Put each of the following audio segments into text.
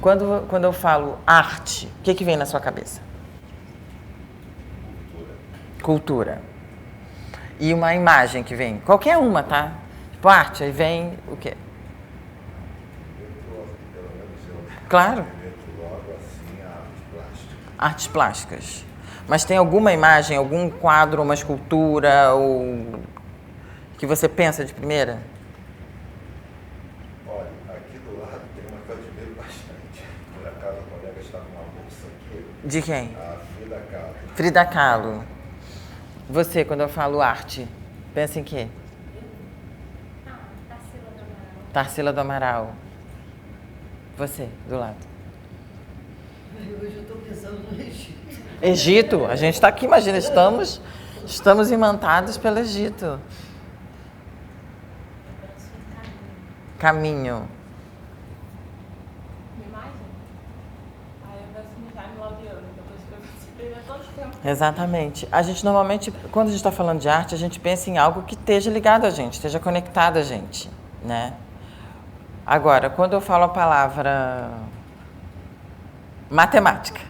Quando eu falo arte, o que vem na sua cabeça? Cultura. E uma imagem que vem? Qualquer uma, tá? Tipo, arte, aí vem o quê? Claro. Artes plásticas. Mas tem alguma imagem, algum quadro, uma escultura, ou que você pensa de primeira? Olha, aqui do lado tem uma que eu admiro bastante. Por acaso a colega está com uma bolsa aqui. De quem? A Frida Kahlo. Frida Kahlo. Você, quando eu falo arte, pensa em quê? Tarsila do Amaral. Tarsila do Amaral. Você, do lado. Hoje eu estou pensando no Egito. Egito, a gente está aqui, imagina, estamos imantados pelo Egito. Caminho. Imagem? Aí eu penso no Jaime Laureano, depois que eu escrevi todo tempo. Exatamente. A gente normalmente, quando a gente está falando de arte, a gente pensa em algo que esteja ligado a gente, esteja conectado a gente, né? Agora, quando eu falo a palavra matemática,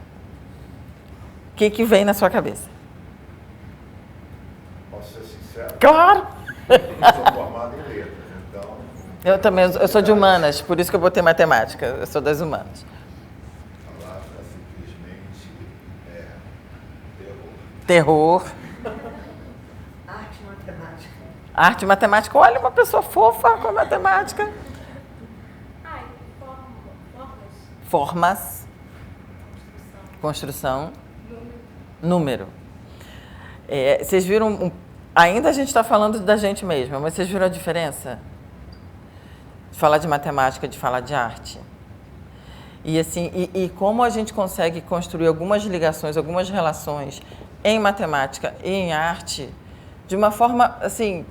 o que vem na sua cabeça? Posso ser sincero? Claro! Eu sou formado em letras, então... Eu também, eu sou de humanas, por isso que eu botei matemática, eu sou das humanas. A palavra simplesmente é Terror, terror. Arte e matemática. arte e matemática. Olha, uma pessoa fofa com a matemática. Ai, formas. Formas, construção, número. Vocês viram, ainda a gente está falando da gente mesma, mas vocês viram a diferença? De falar de matemática, de falar de arte. E assim, e como a gente consegue construir algumas ligações, algumas relações em matemática e em arte de uma forma, assim,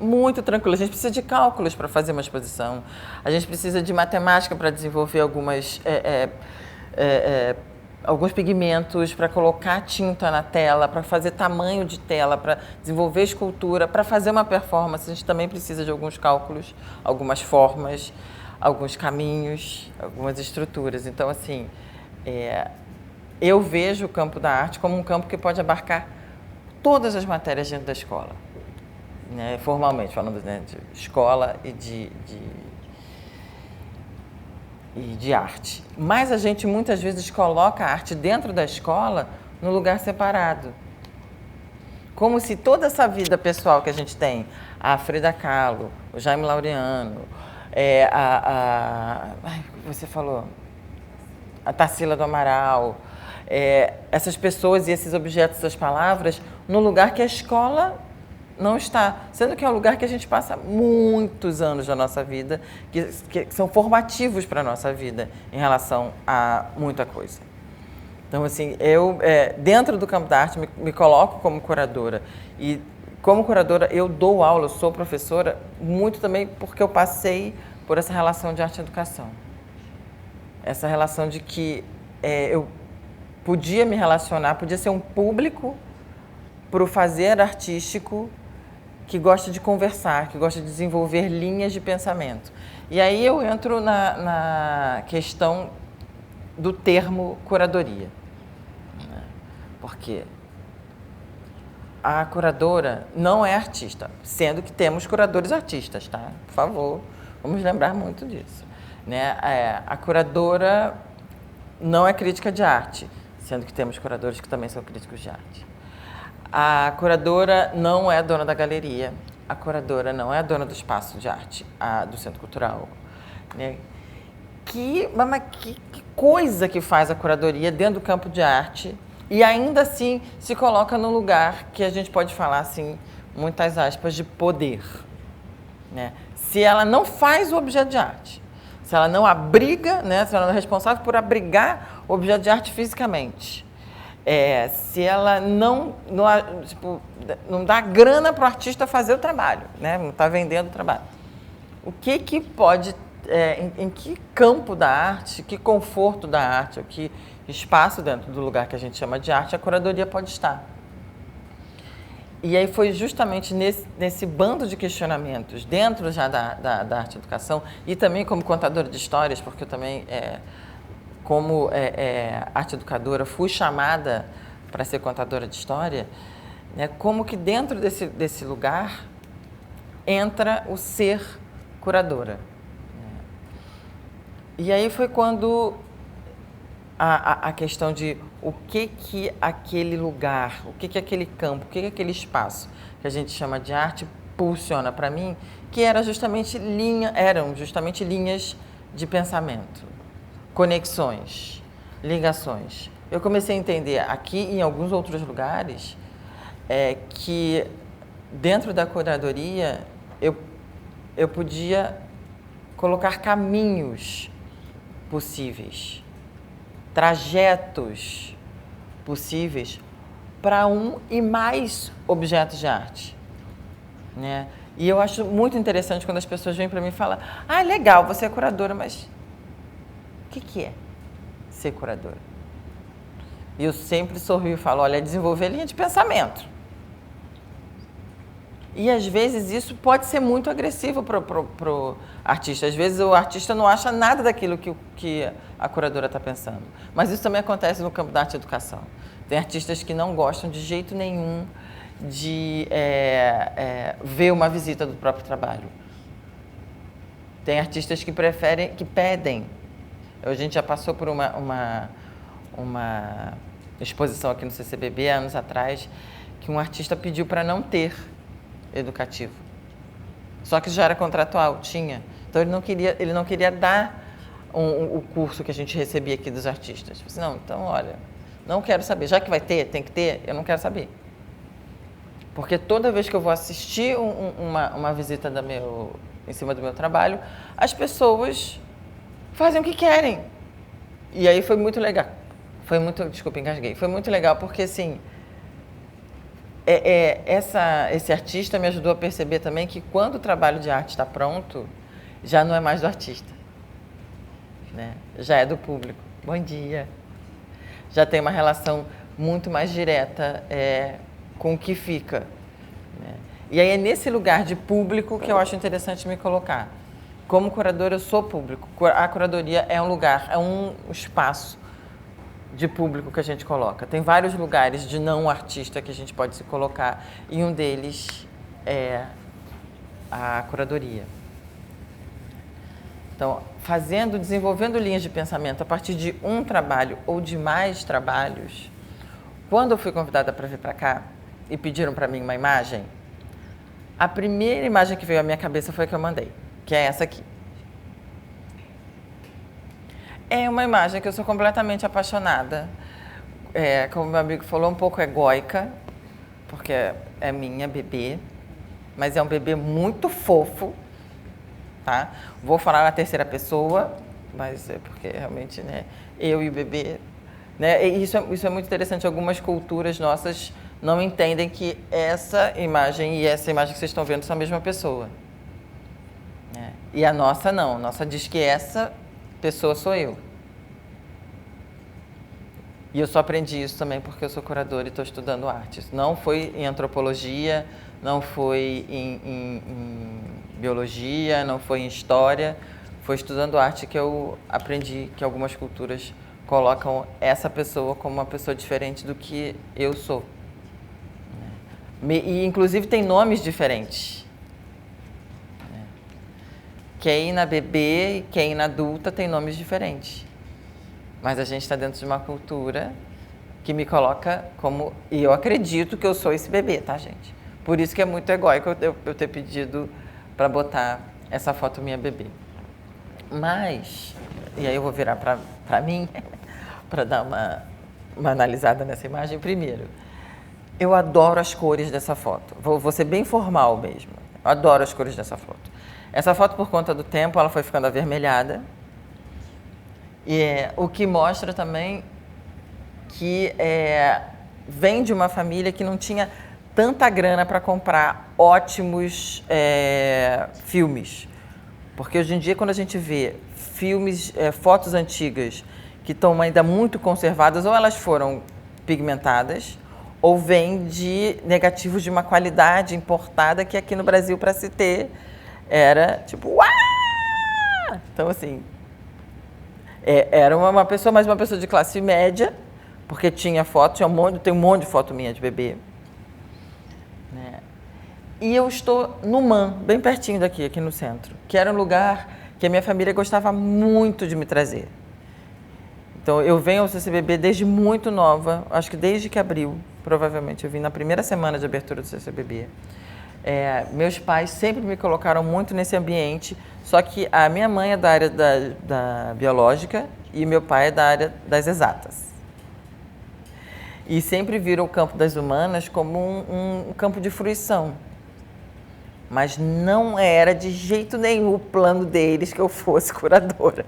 muito tranquila. A gente precisa de cálculos para fazer uma exposição. A gente precisa de matemática para desenvolver alguns pigmentos, para colocar tinta na tela, para fazer tamanho de tela, para desenvolver escultura, para fazer uma performance. A gente também precisa de alguns cálculos, algumas formas, alguns caminhos, algumas estruturas. Então, assim, eu vejo o campo da arte como um campo que pode abarcar todas as matérias dentro da escola, né? Formalmente falando, né, de escola e de arte. Mas a gente muitas vezes coloca a arte dentro da escola num lugar separado. Como se toda essa vida pessoal que a gente tem, a Frida Kahlo, o Jaime Laureano, você falou, a Tarsila do Amaral, essas pessoas e esses objetos, essas palavras, no lugar que a escola não está, sendo que é um lugar que a gente passa muitos anos da nossa vida, que são formativos para a nossa vida em relação a muita coisa. Então, assim, eu, dentro do campo da arte, me coloco como curadora. E, como curadora, eu dou aula, eu sou professora, muito também porque eu passei por essa relação de arte e educação. Essa relação de que eu podia me relacionar, podia ser um público para o fazer artístico que gosta de conversar, que gosta de desenvolver linhas de pensamento. E aí eu entro na questão do termo curadoria. Porque a curadora não é artista, sendo que temos curadores artistas, tá? Por favor, vamos lembrar muito disso, né? A curadora não é crítica de arte, sendo que temos curadores que também são críticos de arte. A curadora não é dona da galeria, a curadora não é dona do espaço de arte, do Centro Cultural, né? Que coisa que faz a curadoria dentro do campo de arte e ainda assim se coloca no lugar que a gente pode falar, assim, muitas aspas, de poder, né? Se ela não faz o objeto de arte, se ela não abriga, né, se ela não é responsável por abrigar o objeto de arte fisicamente, se ela não dá grana para o artista fazer o trabalho, né, não está vendendo o trabalho, o que pode, em que campo da arte, que conforto da arte, que espaço dentro do lugar que a gente chama de arte, a curadoria pode estar. E aí foi justamente nesse bando de questionamentos, dentro já da arte e educação, e também como contadora de histórias, porque eu também, como arte educadora, fui chamada para ser contadora de história, né, como que dentro desse lugar entra o ser curadora. E aí foi quando a questão de o que aquele lugar, o que aquele campo, o que aquele espaço que a gente chama de arte pulsiona para mim, que eram justamente linhas de pensamento, conexões, ligações. Eu comecei a entender aqui e em alguns outros lugares que dentro da curadoria eu podia colocar caminhos possíveis, trajetos possíveis para um e mais objetos de arte, né? E eu acho muito interessante quando as pessoas vêm para mim e falam: ah, legal, você é curadora, mas o que é ser curadora? E eu sempre sorrio e falo: olha, é desenvolver linha de pensamento. E às vezes isso pode ser muito agressivo pro artista. Às vezes o artista não acha nada daquilo que a curadora está pensando. Mas isso também acontece no campo da arte e educação. Tem artistas que não gostam de jeito nenhum de ver uma visita do próprio trabalho. Tem artistas que preferem, que pedem. A gente já passou por uma exposição aqui no CCBB, anos atrás, que um artista pediu para não ter educativo. Só que já era contratual, tinha. Então ele não queria dar o curso que a gente recebia aqui dos artistas. Eu disse, não, então olha, não quero saber. Já que vai ter, tem que ter, eu não quero saber. Porque toda vez que eu vou assistir uma visita em cima do meu trabalho, as pessoas fazem o que querem. E aí foi muito legal. Desculpa, engasguei. Foi muito legal porque, assim, esse artista me ajudou a perceber também que quando o trabalho de arte está pronto, já não é mais do artista, né? Já é do público. Bom dia. Já tem uma relação muito mais direta com o que fica, né? E aí é nesse lugar de público que eu acho interessante me colocar. Como curadora, eu sou público. A curadoria é um lugar, é um espaço de público que a gente coloca. Tem vários lugares de não artista que a gente pode se colocar, e um deles é a curadoria. Então, desenvolvendo linhas de pensamento a partir de um trabalho ou de mais trabalhos. Quando eu fui convidada para vir para cá e pediram para mim uma imagem, a primeira imagem que veio à minha cabeça foi a que eu mandei, que é essa aqui. É uma imagem que eu sou completamente apaixonada. Como meu amigo falou, um pouco egóica, porque é minha bebê, mas é um bebê muito fofo, tá? Vou falar na terceira pessoa, mas é porque realmente, né, eu e o bebê, né? E isso é muito interessante. Algumas culturas nossas não entendem que essa imagem e essa imagem que vocês estão vendo são a mesma pessoa, né? E a nossa não. A nossa diz que essa pessoa sou eu. E eu só aprendi isso também porque eu sou curadora e estou estudando arte. Não foi em antropologia, não foi em biologia, não foi em história. Foi estudando arte que eu aprendi que algumas culturas colocam essa pessoa como uma pessoa diferente do que eu sou. E inclusive tem nomes diferentes. Quem na bebê e quem na adulta tem nomes diferentes. Mas a gente está dentro de uma cultura que me coloca como... E eu acredito que eu sou esse bebê, tá, gente? Por isso que é muito egóico eu ter pedido para botar essa foto minha bebê. Mas... E aí eu vou virar para mim, para dar uma analisada nessa imagem. Primeiro, eu adoro as cores dessa foto. Vou ser bem formal mesmo. Eu adoro as cores dessa foto. Essa foto, por conta do tempo, ela foi ficando avermelhada. E o que mostra também que vem de uma família que não tinha tanta grana para comprar ótimos filmes. Porque hoje em dia, quando a gente vê filmes, fotos antigas que estão ainda muito conservadas, ou elas foram pigmentadas, ou vêm de negativos de uma qualidade importada que aqui no Brasil, para se ter, era tipo, uau! Então, assim, era uma pessoa, mas uma pessoa de classe média, porque tinha foto, tem um monte de foto minha de bebê. Né? E eu estou no MAN, bem pertinho daqui, aqui no centro, que era um lugar que a minha família gostava muito de me trazer. Então, eu venho ao CCBB desde muito nova, acho que desde que abriu, provavelmente. Eu vim na primeira semana de abertura do CCBB. Meus pais sempre me colocaram muito nesse ambiente, só que a minha mãe é da área da biológica e meu pai é da área das exatas. E sempre viram o campo das humanas como um campo de fruição. Mas não era de jeito nenhum o plano deles que eu fosse curadora.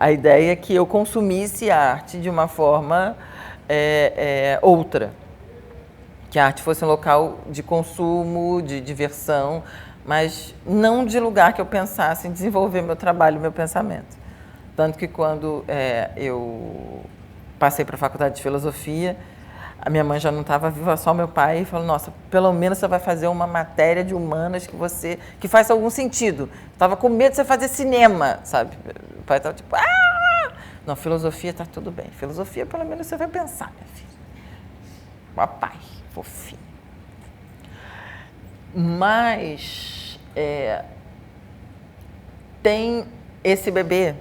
A ideia é que eu consumisse a arte de uma forma outra. Que a arte fosse um local de consumo, de diversão, mas não de lugar que eu pensasse em desenvolver meu trabalho, meu pensamento. Tanto que quando eu passei para a faculdade de filosofia, a minha mãe já não estava viva, só meu pai, e falou, nossa, pelo menos você vai fazer uma matéria de humanas que faz algum sentido. Estava com medo de você fazer cinema, sabe? O pai estava tipo, não, filosofia está tudo bem. Filosofia, pelo menos você vai pensar, minha filha. Papai, fofinho. Mas tem esse bebê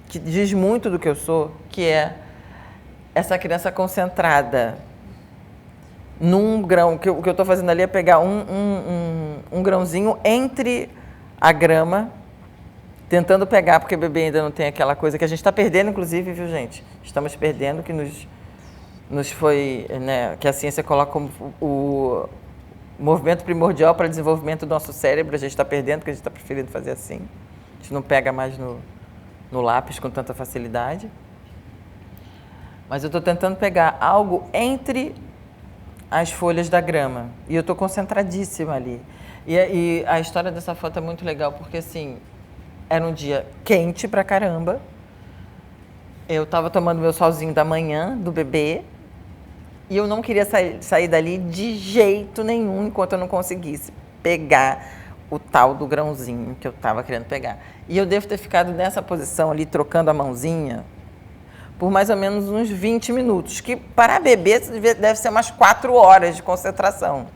que diz muito do que eu sou, que é essa criança concentrada num grão, que eu estou fazendo ali é pegar um grãozinho entre a grama, tentando pegar, porque bebê ainda não tem aquela coisa que a gente está perdendo, inclusive, viu, gente? Estamos perdendo, que nos foi, né, que a ciência coloca como o movimento primordial para o desenvolvimento do nosso cérebro, a gente está perdendo, porque a gente está preferindo fazer assim. A gente não pega mais no lápis com tanta facilidade. Mas eu estou tentando pegar algo entre as folhas da grama. E eu estou concentradíssima ali. E a história dessa foto é muito legal, porque assim, era um dia quente pra caramba. Eu estava tomando meu solzinho da manhã, do bebê, e eu não queria sair dali de jeito nenhum, enquanto eu não conseguisse pegar o tal do grãozinho que eu estava querendo pegar. E eu devo ter ficado nessa posição ali, trocando a mãozinha, por mais ou menos uns 20 minutos, que para bebê deve ser umas 4 horas de concentração.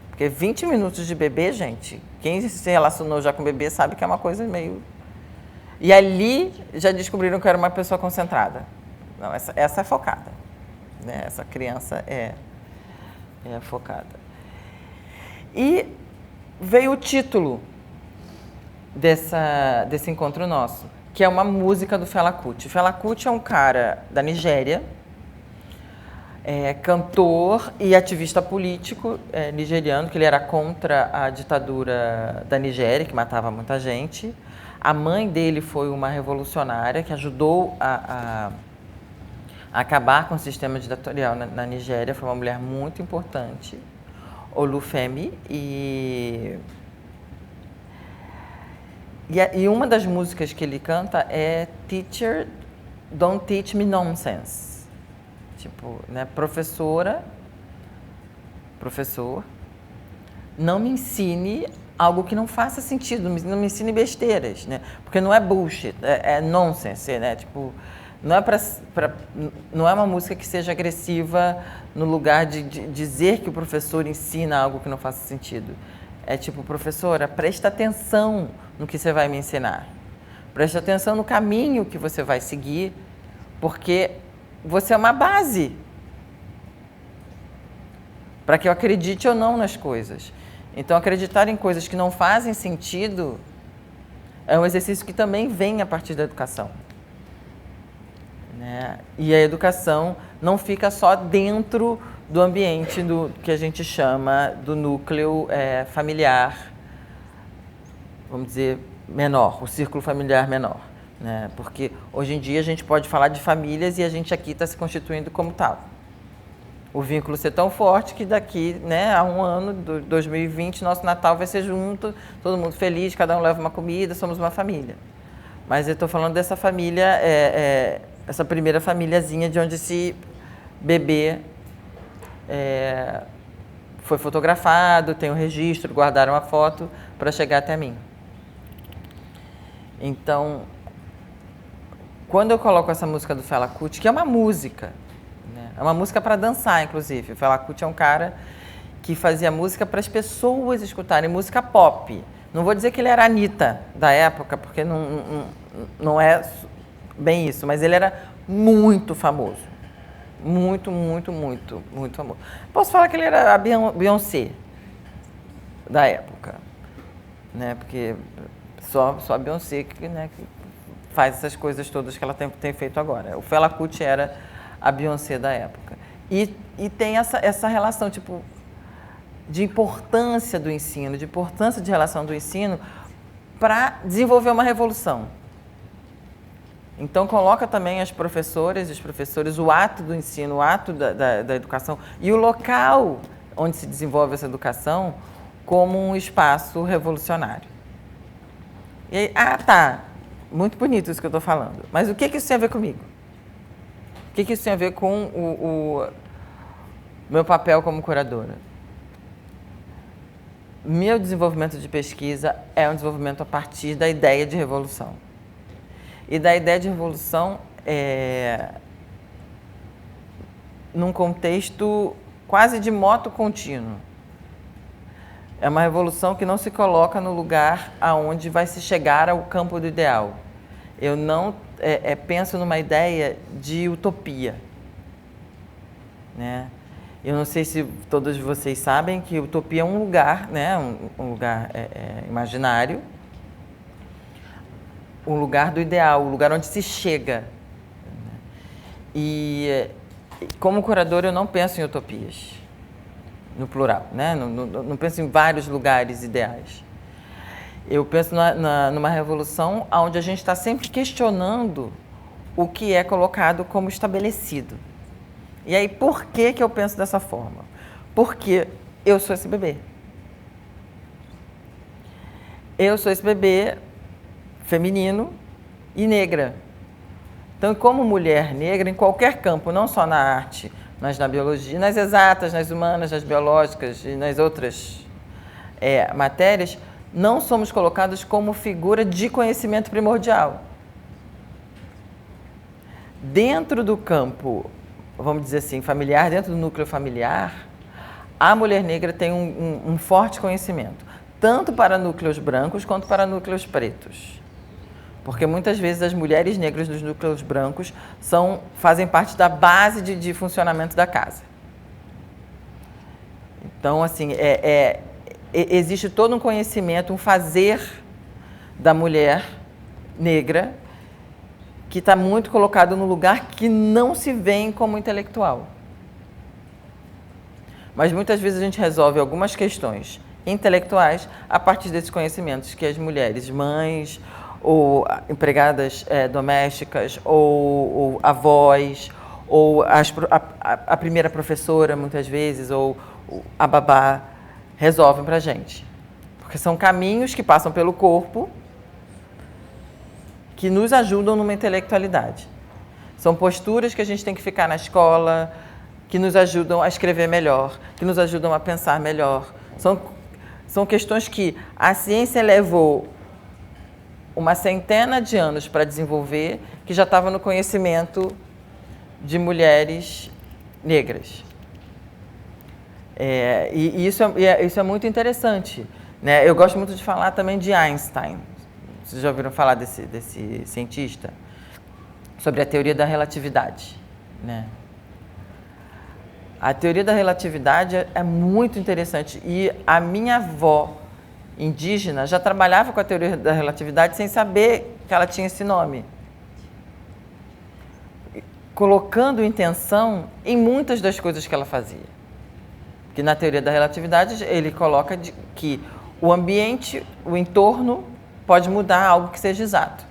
Porque 20 minutos de bebê, gente, quem se relacionou já com bebê sabe que é uma coisa meio... E ali já descobriram que eu era uma pessoa concentrada. Não, essa é focada. Né? Essa criança é focada. E veio o título desse encontro nosso, que é uma música do Fela Kuti. Fela Kuti é um cara da Nigéria, cantor e ativista político nigeriano, que ele era contra a ditadura da Nigéria, que matava muita gente. A mãe dele foi uma revolucionária que ajudou a acabar com o sistema ditatorial na Nigéria. Foi uma mulher muito importante, Olufemi, e uma das músicas que ele canta é Teacher, Don't Teach Me Nonsense. Tipo, né, professor, não me ensine algo que não faça sentido, não me ensine besteiras, né? Porque não é bullshit, é nonsense, né? Tipo, não é uma música que seja agressiva no lugar de dizer que o professor ensina algo que não faça sentido. É tipo, professora, presta atenção no que você vai me ensinar. Presta atenção no caminho que você vai seguir, porque você é uma base para que eu acredite ou não nas coisas. Então, acreditar em coisas que não fazem sentido é um exercício que também vem a partir da educação. Né? E a educação não fica só dentro do ambiente do que a gente chama do núcleo familiar, vamos dizer, menor, o círculo familiar menor. Né? Porque hoje em dia a gente pode falar de famílias e a gente aqui está se constituindo como tal. O vínculo ser tão forte que daqui, né, a um ano, 2020, nosso Natal vai ser junto, todo mundo feliz, cada um leva uma comida, somos uma família. Mas eu estou falando dessa família essa primeira famíliazinha de onde esse bebê foi fotografado, tem um registro, guardaram a foto para chegar até mim. Então, quando eu coloco essa música do Fela Kuti, que é uma música, né? É uma música para dançar, inclusive. O Fela Kuti é um cara que fazia música para as pessoas escutarem, música pop. Não vou dizer que ele era a Anitta da época, porque não é bem isso, mas ele era muito famoso. Muito famoso. Posso falar que ele era a Beyoncé da época, né? Porque só a Beyoncé que faz essas coisas todas que ela tem feito agora. O Fela Kuti era a Beyoncé da época. E tem essa relação, tipo, de importância do ensino, de importância de relação do ensino para desenvolver uma revolução. Então, coloca também as professoras e os professores, o ato do ensino, o ato da educação e o local onde se desenvolve essa educação como um espaço revolucionário. E aí, tá, muito bonito isso que eu estou falando, mas o que isso tem a ver comigo? O que isso tem a ver com o meu papel como curadora? Meu desenvolvimento de pesquisa é um desenvolvimento a partir da ideia de revolução. E da ideia de revolução num contexto quase de moto contínuo. É uma revolução que não se coloca no lugar aonde vai se chegar ao campo do ideal. Eu não penso numa ideia de utopia, né? Eu não sei se todos vocês sabem que utopia é um lugar, né? Um lugar imaginário, um lugar do ideal, um lugar onde se chega. E como curador eu não penso em utopias, no plural, né? Não penso em vários lugares ideais. Eu penso numa revolução onde a gente está sempre questionando o que é colocado como estabelecido. E aí, por que eu penso dessa forma? Porque eu sou esse bebê. Eu sou esse bebê feminino e negra. Então, como mulher negra, em qualquer campo, não só na arte, mas na biologia, nas exatas, nas humanas, nas biológicas e nas outras matérias, não somos colocados como figura de conhecimento primordial. Dentro do campo, vamos dizer assim, familiar, dentro do núcleo familiar, a mulher negra tem um forte conhecimento, tanto para núcleos brancos quanto para núcleos pretos. Porque muitas vezes as mulheres negras dos núcleos brancos fazem parte da base de funcionamento da casa. Então, assim, existe todo um conhecimento, um fazer da mulher negra que está muito colocado no lugar que não se vê como intelectual. Mas muitas vezes a gente resolve algumas questões intelectuais a partir desses conhecimentos que as mulheres, mães, ou empregadas domésticas, ou avós, ou a primeira professora, muitas vezes, ou a babá, resolvem para a gente. Porque são caminhos que passam pelo corpo que nos ajudam numa intelectualidade. São posturas que a gente tem que ficar na escola, que nos ajudam a escrever melhor, que nos ajudam a pensar melhor. São questões que a ciência levou uma centena de anos para desenvolver, que já estava no conhecimento de mulheres negras. E isso é muito interessante, né? Eu gosto muito de falar também de Einstein. Vocês já ouviram falar desse cientista? Sobre a teoria da relatividade, né? A teoria da relatividade é muito interessante. E a minha avó indígena já trabalhava com a teoria da relatividade sem saber que ela tinha esse nome. Colocando intenção em muitas das coisas que ela fazia. Que na teoria da relatividade ele coloca que o ambiente, o entorno, pode mudar algo que seja exato.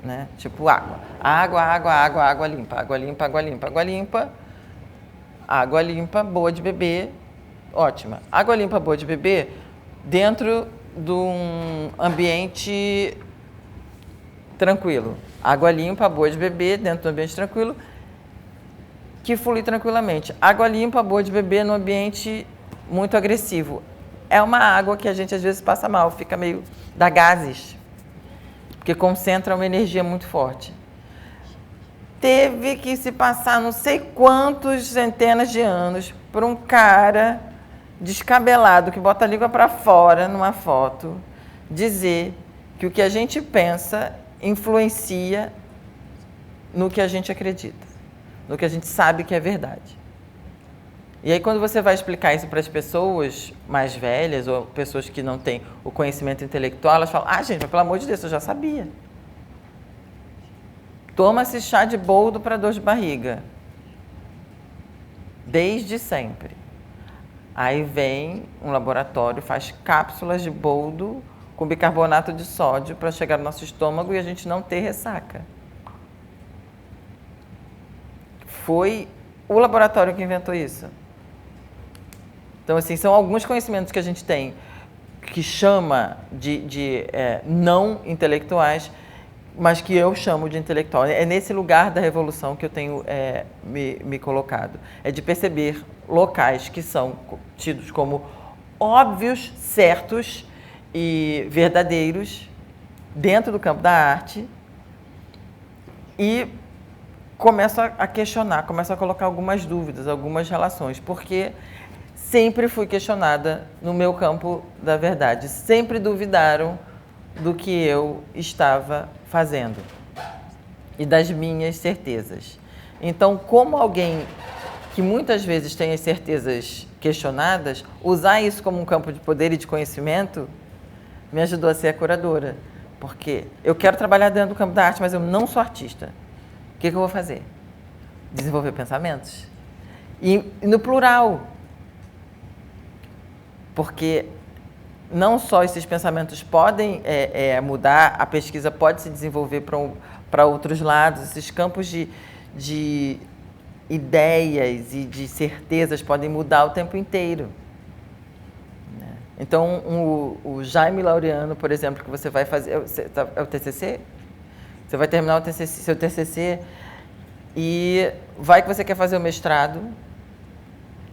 Né? Tipo água. Água limpa. Água limpa, água limpa, água limpa. Água limpa, boa de beber, ótima. Água limpa, boa de beber, dentro de um ambiente tranquilo. Água limpa, boa de beber, dentro do ambiente tranquilo, que flui tranquilamente. Água limpa, boa de beber no ambiente muito agressivo. É uma água que a gente às vezes passa mal, fica meio... dá gases, porque concentra uma energia muito forte. Teve que se passar não sei quantos centenas de anos por um cara descabelado que bota a língua para fora numa foto dizer que o que a gente pensa influencia no que a gente acredita, no que a gente sabe que é verdade. E aí quando você vai explicar isso para as pessoas mais velhas ou pessoas que não têm o conhecimento intelectual, elas falam, gente, mas pelo amor de Deus, eu já sabia. Toma-se chá de boldo para dor de barriga. Desde sempre. Aí vem um laboratório, faz cápsulas de boldo com bicarbonato de sódio para chegar no nosso estômago e a gente não ter ressaca. Foi o laboratório que inventou isso. Então, assim, são alguns conhecimentos que a gente tem que chama de não intelectuais, mas que eu chamo de intelectual. É nesse lugar da revolução que eu tenho me colocado. É de perceber locais que são tidos como óbvios, certos e verdadeiros dentro do campo da arte e começo a questionar, começo a colocar algumas dúvidas, algumas relações, porque sempre fui questionada no meu campo da verdade. Sempre duvidaram do que eu estava fazendo e das minhas certezas. Então, como alguém que muitas vezes tem as certezas questionadas, usar isso como um campo de poder e de conhecimento me ajudou a ser a curadora. Porque eu quero trabalhar dentro do campo da arte, mas eu não sou artista. O que eu vou fazer? Desenvolver pensamentos. E no plural. Porque não só esses pensamentos podem mudar, a pesquisa pode se desenvolver para outros lados, esses campos de ideias e de certezas podem mudar o tempo inteiro. Então, o Jaime Laureano, por exemplo, que você vai fazer... É o TCC? Você vai terminar seu TCC e vai que você quer fazer o mestrado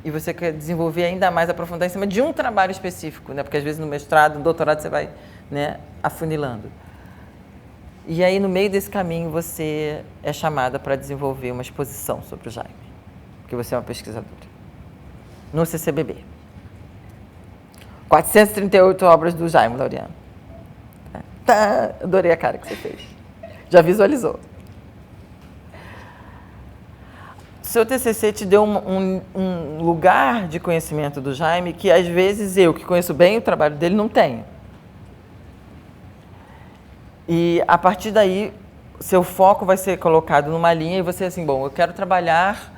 e você quer desenvolver ainda mais, aprofundar em cima de um trabalho específico, né? Porque às vezes no mestrado, no doutorado, você vai, né, afunilando. E aí, no meio desse caminho, você é chamada para desenvolver uma exposição sobre o Jaime, porque você é uma pesquisadora, no CCBB. 438 obras do Jaime Laureano. Tá, adorei a cara que você fez. Já visualizou. Seu TCC te deu um lugar de conhecimento do Jaime que, às vezes, eu, que conheço bem o trabalho dele, não tenho. E, a partir daí, seu foco vai ser colocado numa linha e você, assim, bom, eu quero trabalhar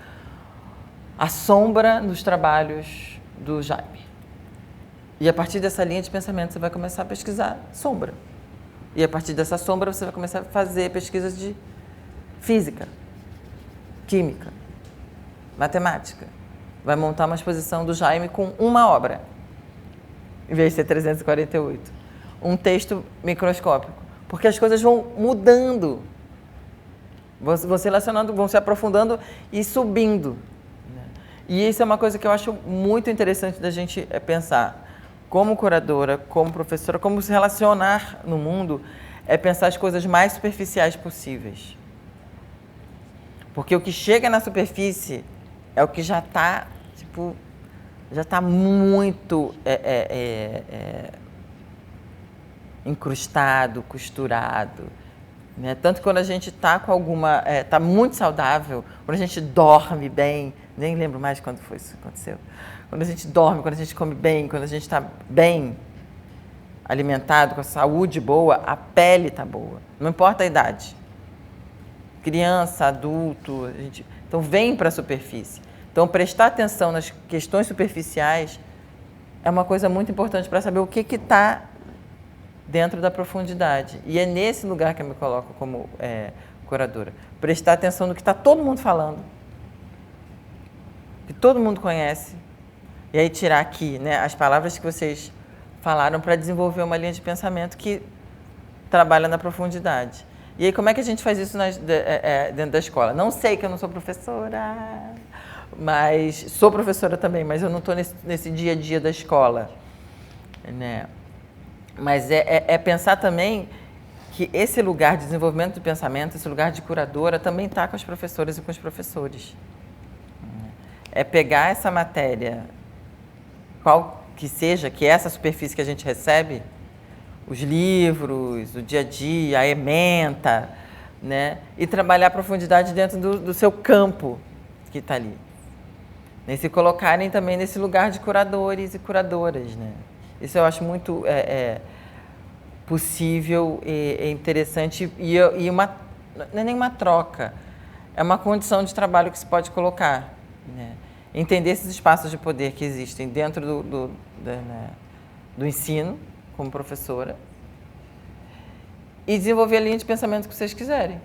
a sombra nos trabalhos do Jaime. E, a partir dessa linha de pensamento, você vai começar a pesquisar sombra. E, a partir dessa sombra, você vai começar a fazer pesquisas de física, química, matemática. Vai montar uma exposição do Jaime com uma obra, em vez de ser 348. Um texto microscópico. Porque as coisas vão mudando, vão se relacionando, vão se aprofundando e subindo. E isso é uma coisa que eu acho muito interessante da gente pensar. Como curadora, como professora, como se relacionar no mundo, é pensar as coisas mais superficiais possíveis. Porque o que chega na superfície é o que já está, tipo, já está muito incrustado, costurado. Né? Tanto que quando a gente está com alguma... está muito saudável, quando a gente dorme bem, nem lembro mais quando foi isso que aconteceu. Quando a gente dorme, quando a gente come bem, quando a gente está bem alimentado, com a saúde boa, a pele está boa. Não importa a idade. Criança, adulto, então vem para a superfície. Então prestar atenção nas questões superficiais é uma coisa muito importante para saber o que está dentro da profundidade. E é nesse lugar que eu me coloco como curadora. Prestar atenção no que está todo mundo falando, que todo mundo conhece, e aí tirar aqui, né, as palavras que vocês falaram para desenvolver uma linha de pensamento que trabalha na profundidade. E aí, como é que a gente faz isso dentro da escola? Não sei, que eu não sou professora, mas sou professora também, mas eu não estou nesse dia a dia da escola, né? Mas é pensar também que esse lugar de desenvolvimento do pensamento, esse lugar de curadora, também está com as professoras e com os professores. É pegar essa matéria, qual que seja, que é essa superfície que a gente recebe, os livros, o dia a dia, a ementa, né? E trabalhar a profundidade dentro do seu campo que está ali. E se colocarem também nesse lugar de curadores e curadoras, né? Isso eu acho muito possível e interessante e não é nem uma troca, é uma condição de trabalho que se pode colocar, né? Entender esses espaços de poder que existem dentro do ensino, como professora, e desenvolver a linha de pensamento que vocês quiserem.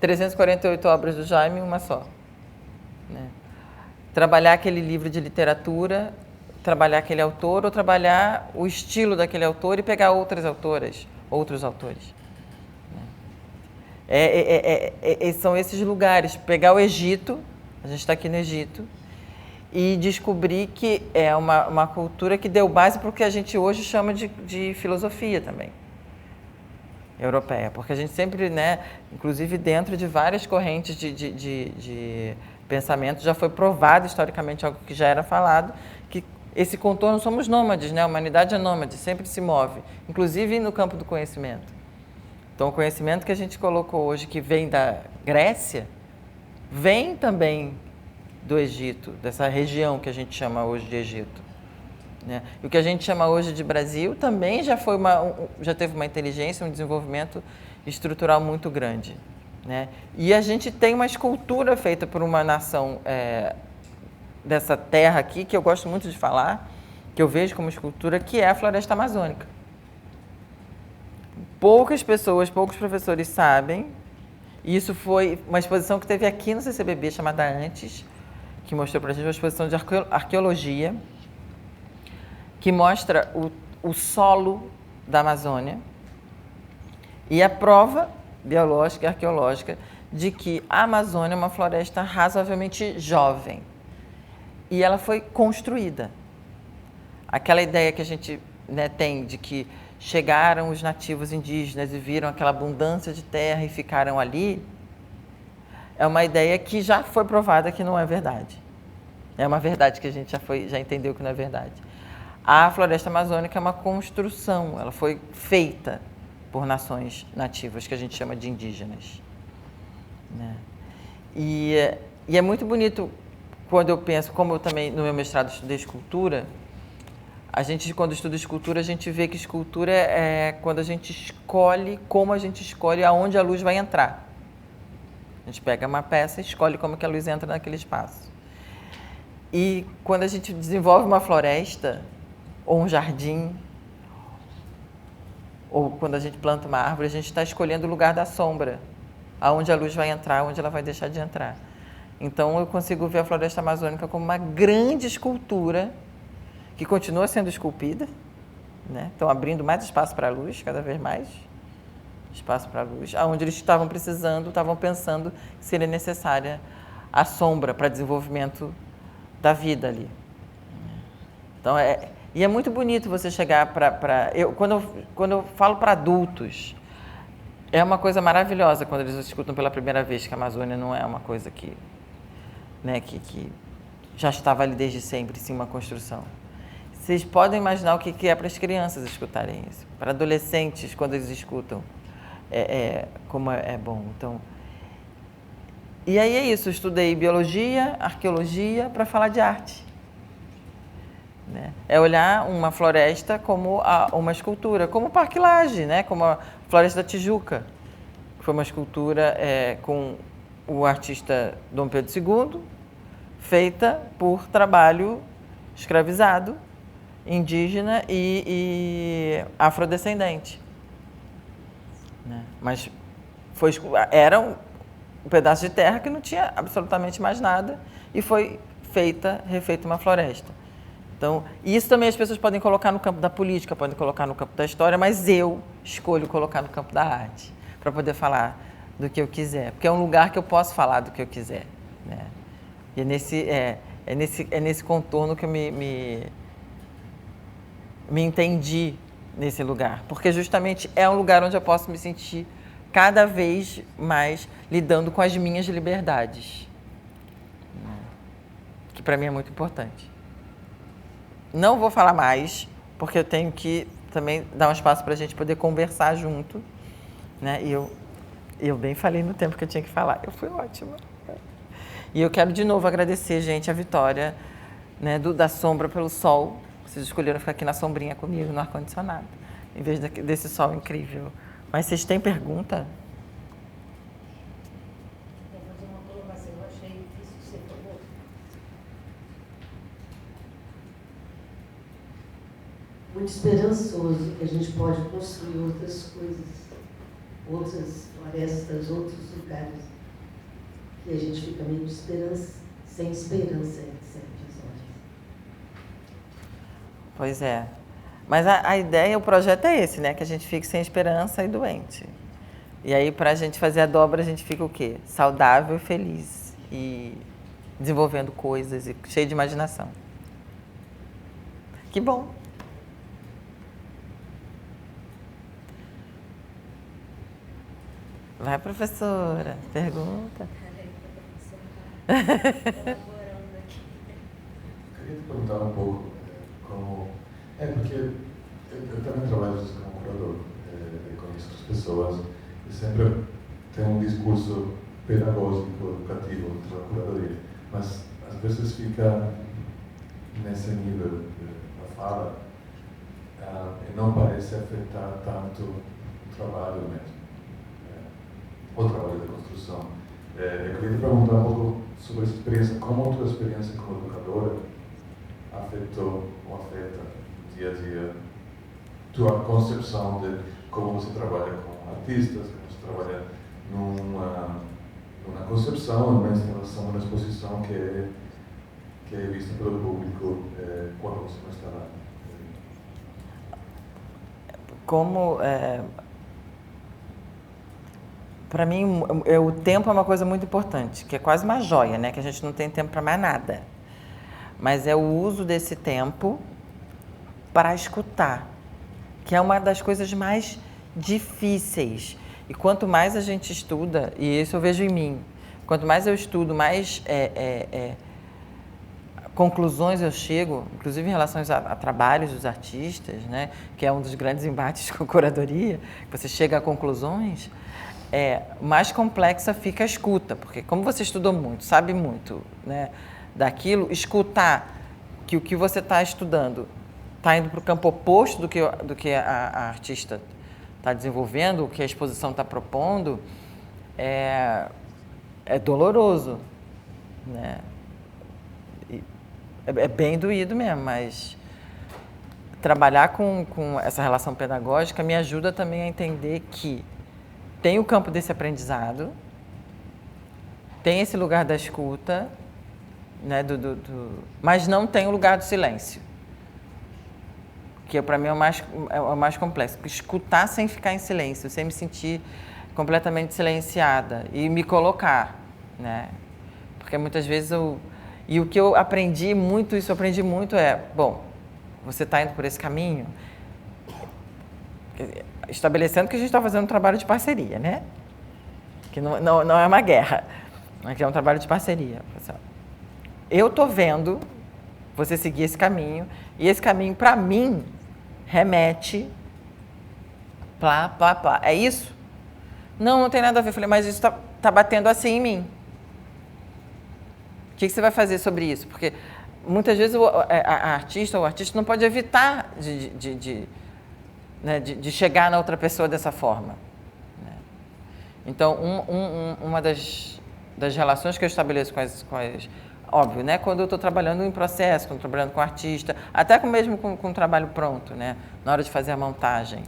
348 obras do Jaime, uma só, né? Trabalhar aquele livro de literatura, trabalhar aquele autor ou trabalhar o estilo daquele autor e pegar outras autoras, outros autores. São esses lugares. Pegar o Egito, a gente está aqui no Egito, e descobrir que é uma cultura que deu base para o que a gente hoje chama de filosofia também, europeia. Porque a gente sempre, né, inclusive dentro de várias correntes de pensamento, já foi provado historicamente algo que já era falado, que esse contorno somos nômades, né? A humanidade é nômade, sempre se move, inclusive no campo do conhecimento. Então, o conhecimento que a gente colocou hoje, que vem da Grécia, vem também do Egito, dessa região que a gente chama hoje de Egito, né? E o que a gente chama hoje de Brasil também já teve uma inteligência, um desenvolvimento estrutural muito grande, né? E a gente tem uma escultura feita por uma nação dessa terra aqui, que eu gosto muito de falar, que eu vejo como escultura, que é a floresta amazônica. Poucas pessoas, poucos professores sabem. Isso foi uma exposição que teve aqui no CCBB, chamada Antes, que mostrou para a gente uma exposição de arqueologia, que mostra o solo da Amazônia e a prova biológica e arqueológica de que a Amazônia é uma floresta razoavelmente jovem. E ela foi construída. Aquela ideia que a gente, né, tem de que chegaram os nativos indígenas e viram aquela abundância de terra e ficaram ali, é uma ideia que já foi provada que não é verdade. É uma verdade que a gente já entendeu que não é verdade. A floresta amazônica é uma construção, ela foi feita por nações nativas, que a gente chama de indígenas, né? E é muito bonito quando eu penso, como eu também no meu mestrado estudei escultura, a gente, quando estuda escultura, a gente vê que escultura é quando a gente escolhe, como a gente escolhe aonde a luz vai entrar. A gente pega uma peça e escolhe como que a luz entra naquele espaço. E quando a gente desenvolve uma floresta, ou um jardim, ou quando a gente planta uma árvore, a gente está escolhendo o lugar da sombra, aonde a luz vai entrar, onde ela vai deixar de entrar. Então, eu consigo ver a floresta amazônica como uma grande escultura que continua sendo esculpida, né? Estão abrindo mais espaço para a luz, cada vez mais espaço para a luz, aonde eles estavam precisando, estavam pensando que seria necessária a sombra para desenvolvimento da vida ali. Então, e é muito bonito você chegar quando eu falo para adultos, é uma coisa maravilhosa quando eles escutam pela primeira vez que a Amazônia não é uma coisa que já estava ali desde sempre, sim, uma construção. Vocês podem imaginar o que é para as crianças escutarem isso, para adolescentes, quando eles escutam, como é bom. Então, e aí é isso, eu estudei biologia, arqueologia, para falar de arte, né? É olhar uma floresta como uma escultura, como o Parque Lage, né? Como a Floresta da Tijuca, que foi uma escultura com o artista Dom Pedro II, feita por trabalho escravizado, indígena e afrodescendente, né? Mas era um pedaço de terra que não tinha absolutamente mais nada e foi refeita uma floresta. Então, isso também as pessoas podem colocar no campo da política, podem colocar no campo da história, mas eu escolho colocar no campo da arte. para poder falar do que eu quiser, porque é um lugar que eu posso falar do que eu quiser, né? E é nesse contorno que eu me entendi nesse lugar, porque justamente é um lugar onde eu posso me sentir cada vez mais lidando com as minhas liberdades, né? Que para mim é muito importante. Não vou falar mais, porque eu tenho que também dar um espaço para a gente poder conversar junto, né? E eu bem falei no tempo que eu tinha que falar. Eu fui ótima. E eu quero de novo agradecer, gente, a Vitória, né, da sombra pelo sol. Vocês escolheram ficar aqui na sombrinha comigo, no ar-condicionado, em vez desse sol incrível. Mas vocês têm pergunta? Vou fazer uma colocação, eu achei isso que você falou. Muito esperançoso que a gente pode construir outras coisas, outras florestas, outros lugares, que a gente fica meio de esperança, sem esperança em certas horas. Pois é. Mas a ideia, o projeto é esse, né? Que a gente fique sem esperança e doente. E aí, para a gente fazer a dobra, a gente fica o quê? Saudável e feliz. E desenvolvendo coisas e cheio de imaginação. Que bom! Vai, professora. Pergunta. Eu queria te perguntar um pouco como... porque eu também trabalho como curador, conheço as pessoas e sempre tem um discurso pedagógico, educativo dentro da curadoria, mas às vezes fica nesse nível da fala e não parece afetar tanto o trabalho mesmo, o trabalho da construção. Eu queria te perguntar um pouco sobre essa experiência, como a tua experiência como educadora afetou ou afeta no dia a dia tua concepção de como você trabalha com artistas, como você trabalha numa concepção, numa instalação, numa exposição que é vista pelo público quando você não está lá. Como... Para mim, o tempo é uma coisa muito importante, que é quase uma joia, né? Que a gente não tem tempo para mais nada. Mas é o uso desse tempo para escutar, que é uma das coisas mais difíceis. E quanto mais a gente estuda, e isso eu vejo em mim, quanto mais eu estudo, mais conclusões eu chego, inclusive em relação a trabalhos dos artistas, né? Que é um dos grandes embates com a curadoria, que você chega a conclusões... mais complexa fica a escuta, porque como você estudou muito, sabe muito, né, daquilo, escutar que o que você está estudando está indo para o campo oposto do que a artista está desenvolvendo, o que a exposição está propondo, é doloroso, né? É bem doído mesmo, mas trabalhar com essa relação pedagógica me ajuda também a entender que tem o campo desse aprendizado, tem esse lugar da escuta, né, mas não tem o lugar do silêncio, que para mim é o mais complexo. Porque escutar sem ficar em silêncio, sem me sentir completamente silenciada e me colocar, né? Porque muitas vezes e o que eu aprendi muito bom, você está indo por esse caminho, estabelecendo que a gente está fazendo um trabalho de parceria, né? Que não é uma guerra, mas que é um trabalho de parceria. Eu estou vendo você seguir esse caminho, e esse caminho, para mim, remete... É isso? Não tem nada a ver. Eu falei, mas isso está batendo assim em mim. O que você vai fazer sobre isso? Porque muitas vezes a artista ou o artista não pode evitar de chegar na outra pessoa dessa forma, né? Então, uma das relações que eu estabeleço com as óbvio, né? Quando eu estou trabalhando em processo, quando estou trabalhando com artista, até mesmo com o trabalho pronto, né? Na hora de fazer a montagem.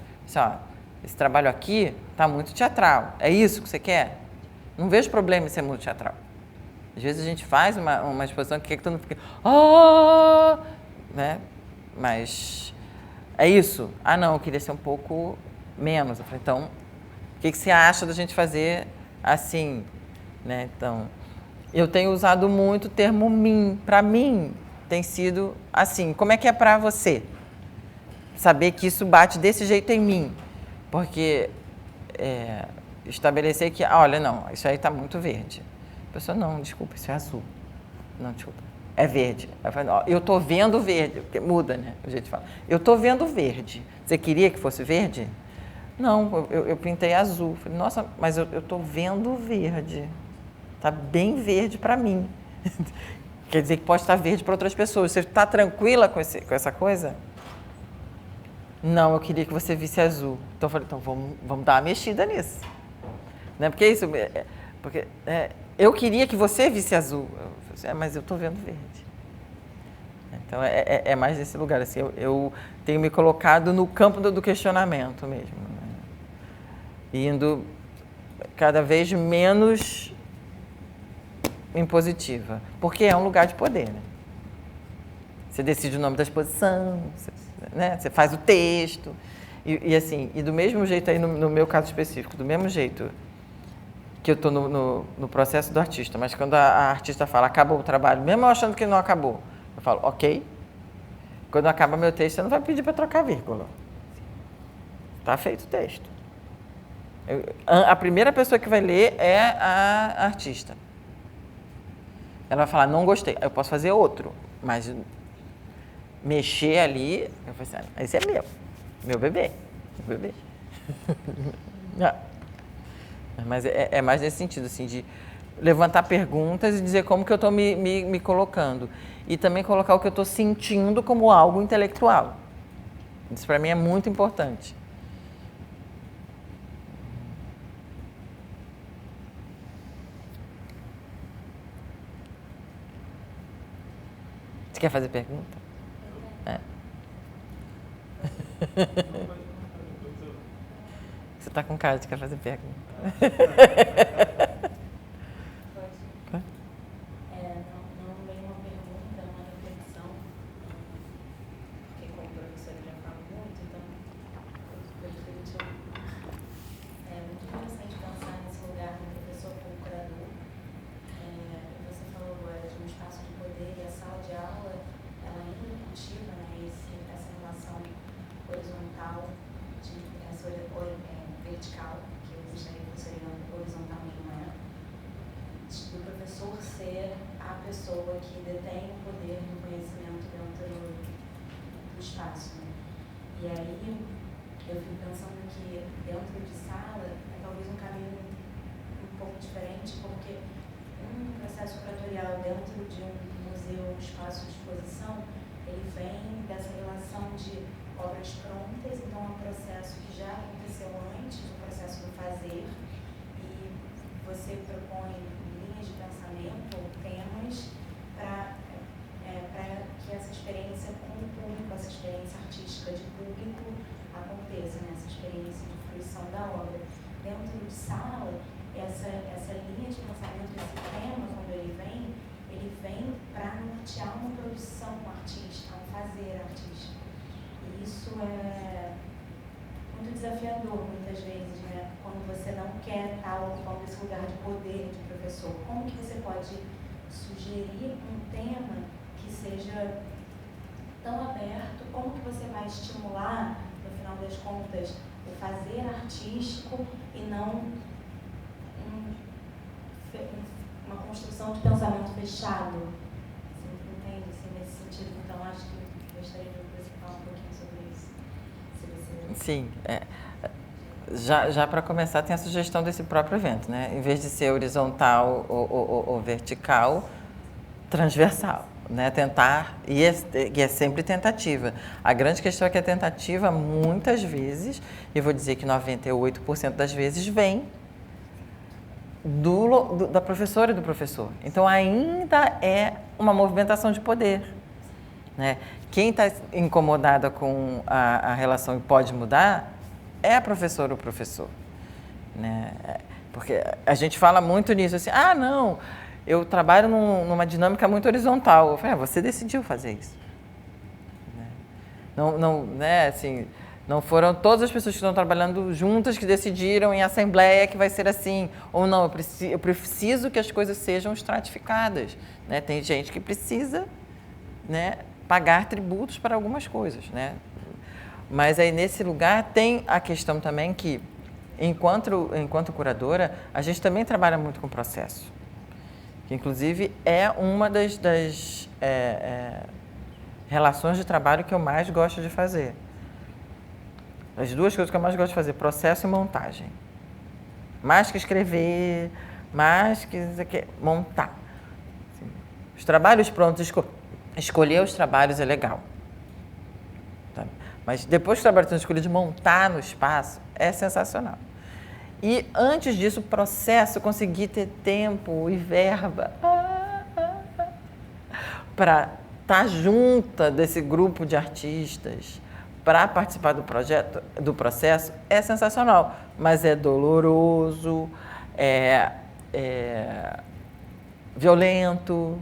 Esse trabalho aqui está muito teatral. É isso que você quer? Não vejo problema em ser muito teatral. Às vezes a gente faz uma exposição que quer que todo mundo fique... né? Mas... é isso? Não, eu queria ser um pouco menos. Eu falei, então, O que você acha da gente fazer assim? Né? Então, eu tenho usado muito o termo mim. Para mim, tem sido assim. Como é que é para você? Saber que isso bate desse jeito em mim. Porque estabelecer que, olha, não, isso aí está muito verde. A pessoa, não, desculpa, isso é azul. Não, desculpa, é verde. Eu falo, ó, eu estou vendo verde, porque muda, né, o jeito de falar. Eu estou vendo verde. Você queria que fosse verde? Não, eu pintei azul. Falei, nossa, mas eu estou vendo verde. Está bem verde para mim. Quer dizer que pode estar verde para outras pessoas. Você está tranquila com essa coisa? Não, eu queria que você visse azul. Então eu falei, então vamos dar uma mexida nisso. Né? Porque isso, eu queria que você visse azul. Eu falei, mas eu estou vendo verde. Então é mais nesse lugar. Assim, eu tenho me colocado no campo do questionamento mesmo. Né? Indo cada vez menos impositiva. Porque é um lugar de poder. Né? Você decide o nome da exposição, né? Você faz o texto. E assim, e do mesmo jeito aí, no meu caso específico, do mesmo jeito que eu estou no processo do artista, mas quando a artista fala, acabou o trabalho, mesmo eu achando que não acabou, eu falo, ok. Quando acaba meu texto, você não vai pedir para trocar vírgula. Está feito o texto. A primeira pessoa que vai ler é a artista. Ela vai falar, não gostei. Eu posso fazer outro, mas mexer ali, eu falei assim, esse é meu bebê. Mas é mais nesse sentido, assim, de levantar perguntas e dizer como que eu estou me colocando. E também colocar o que eu estou sentindo como algo intelectual. Isso para mim é muito importante. Você quer fazer pergunta? Você está com cara de que quer fazer pergunta. Não vem uma pergunta, uma reflexão, porque como professor eu já falo muito, então refletir. É muito interessante pensar nesse lugar do professor como curador. Você falou agora de um espaço de poder e a sala de aula, ela ainda cultiva, né, essa relação horizontal, essa vertical, que eu gostaria que fosse horizontal, mas não é, do professor ser a pessoa que detém o poder do conhecimento dentro do espaço. Né? E aí eu fico pensando que dentro de sala é talvez um caminho um pouco diferente, porque um processo curatorial dentro de um museu, um espaço de exposição, ele vem dessa relação de obras prontas, então é um processo que já aconteceu antes, o processo do fazer, e você propõe linhas de pensamento ou temas para que essa experiência com o público, essa experiência artística de público aconteça, né? Essa experiência de fruição da obra. Dentro de sala, essa linha de pensamento, esse tema, quando ele vem para nortear uma produção artística, um fazer artístico. E isso é muito desafiador, muitas vezes, né? Quando você não quer estar ocupando esse lugar de poder de professor. Como que você pode sugerir um tema que seja tão aberto? Como que você vai estimular, no final das contas, o fazer artístico e não uma construção de pensamento fechado? Você entende assim, nesse sentido? Então, acho que gostaria de você falar um pouquinho sobre isso. Sim. Já para começar, tem a sugestão desse próprio evento, né? Em vez de ser horizontal ou vertical, transversal. Né? Tentar, e é sempre tentativa. A grande questão é que a tentativa, muitas vezes, eu vou dizer que 98% das vezes, vem da professora e do professor. Então, ainda é uma movimentação de poder. Né? Quem está incomodada com a relação e pode mudar é a professora ou o professor. Né? Porque a gente fala muito nisso, assim, não, eu trabalho numa dinâmica muito horizontal. Eu falei, você decidiu fazer isso. Não, né, assim, Não foram todas as pessoas que estão trabalhando juntas que decidiram em assembleia que vai ser assim. Ou não, eu preciso que as coisas sejam estratificadas. Né? Tem gente que precisa, né, pagar tributos para algumas coisas. Né? Mas aí nesse lugar tem a questão também que, enquanto curadora, a gente também trabalha muito com processo. Que inclusive é uma das relações de trabalho que eu mais gosto de fazer. As duas coisas que eu mais gosto de fazer, processo e montagem. Mais que escrever, mais que montar. Assim, os trabalhos prontos, escolher os trabalhos é legal. Tá? Mas depois que o trabalho está escolhido, montar no espaço é sensacional. E antes disso, o processo, conseguir ter tempo e verba para estar junta desse grupo de artistas, para participar do processo, é sensacional, mas é doloroso, é violento,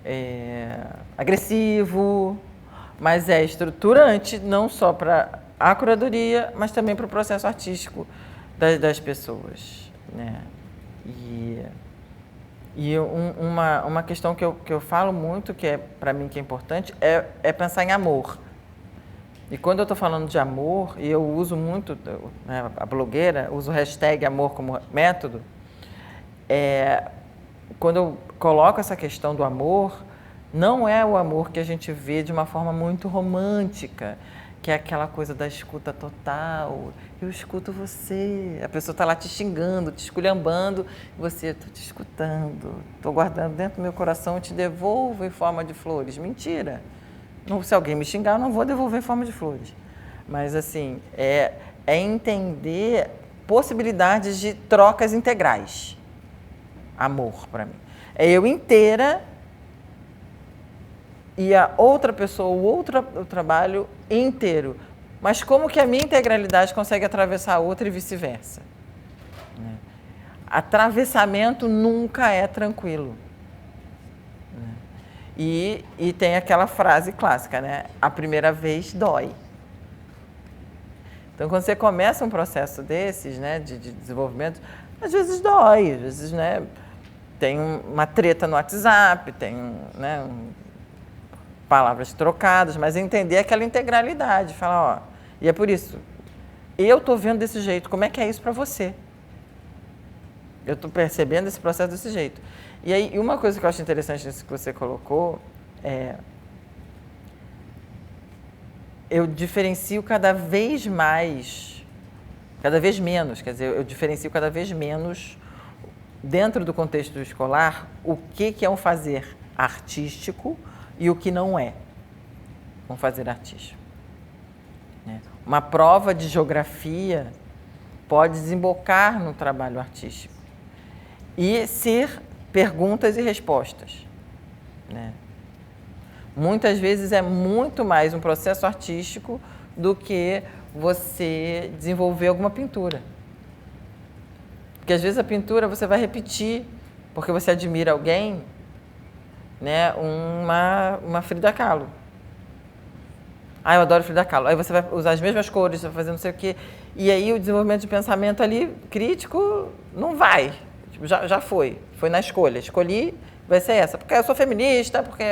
é agressivo, mas é estruturante não só para a curadoria, mas também para o processo artístico das pessoas, né? E uma questão que eu falo muito, que é para mim que é importante, é pensar em amor. E quando eu estou falando de amor, e eu uso muito, né, a blogueira, uso o hashtag amor como método, quando eu coloco essa questão do amor, não é o amor que a gente vê de uma forma muito romântica, que é aquela coisa da escuta total. Eu escuto você, a pessoa está lá te xingando, te esculhambando, e você, estou te escutando, estou guardando dentro do meu coração e te devolvo em forma de flores. Mentira! Não, se alguém me xingar, eu não vou devolver em forma de flores. Mas, assim, é entender possibilidades de trocas integrais. Amor, para mim. É eu inteira e a outra pessoa, o trabalho inteiro. Mas como que a minha integralidade consegue atravessar a outra e vice-versa? Né? Atravessamento nunca é tranquilo. Né? E tem aquela frase clássica, né? A primeira vez dói. Então, quando você começa um processo desses, né, de desenvolvimento, às vezes dói, às vezes, né, tem uma treta no WhatsApp, tem, né, palavras trocadas, mas entender aquela integralidade, falar, ó, e é por isso, eu estou vendo desse jeito, como é que é isso para você? Eu estou percebendo esse processo desse jeito. E aí, uma coisa que eu acho interessante nisso que você colocou eu diferencio cada vez menos, quer dizer, eu diferencio cada vez menos, dentro do contexto escolar, o que é um fazer artístico e o que não é um fazer artístico. Né? Uma prova de geografia pode desembocar no trabalho artístico e ser perguntas e respostas. Né? Muitas vezes é muito mais um processo artístico do que você desenvolver alguma pintura. Porque às vezes a pintura você vai repetir, porque você admira alguém, né, uma Frida Kahlo. Ah, eu adoro Frida Kahlo. Aí você vai usar as mesmas cores, vai fazer não sei o quê. E aí o desenvolvimento de pensamento ali, crítico, não vai. Tipo, já foi. Foi na escolha. Escolhi, vai ser essa. Porque eu sou feminista, porque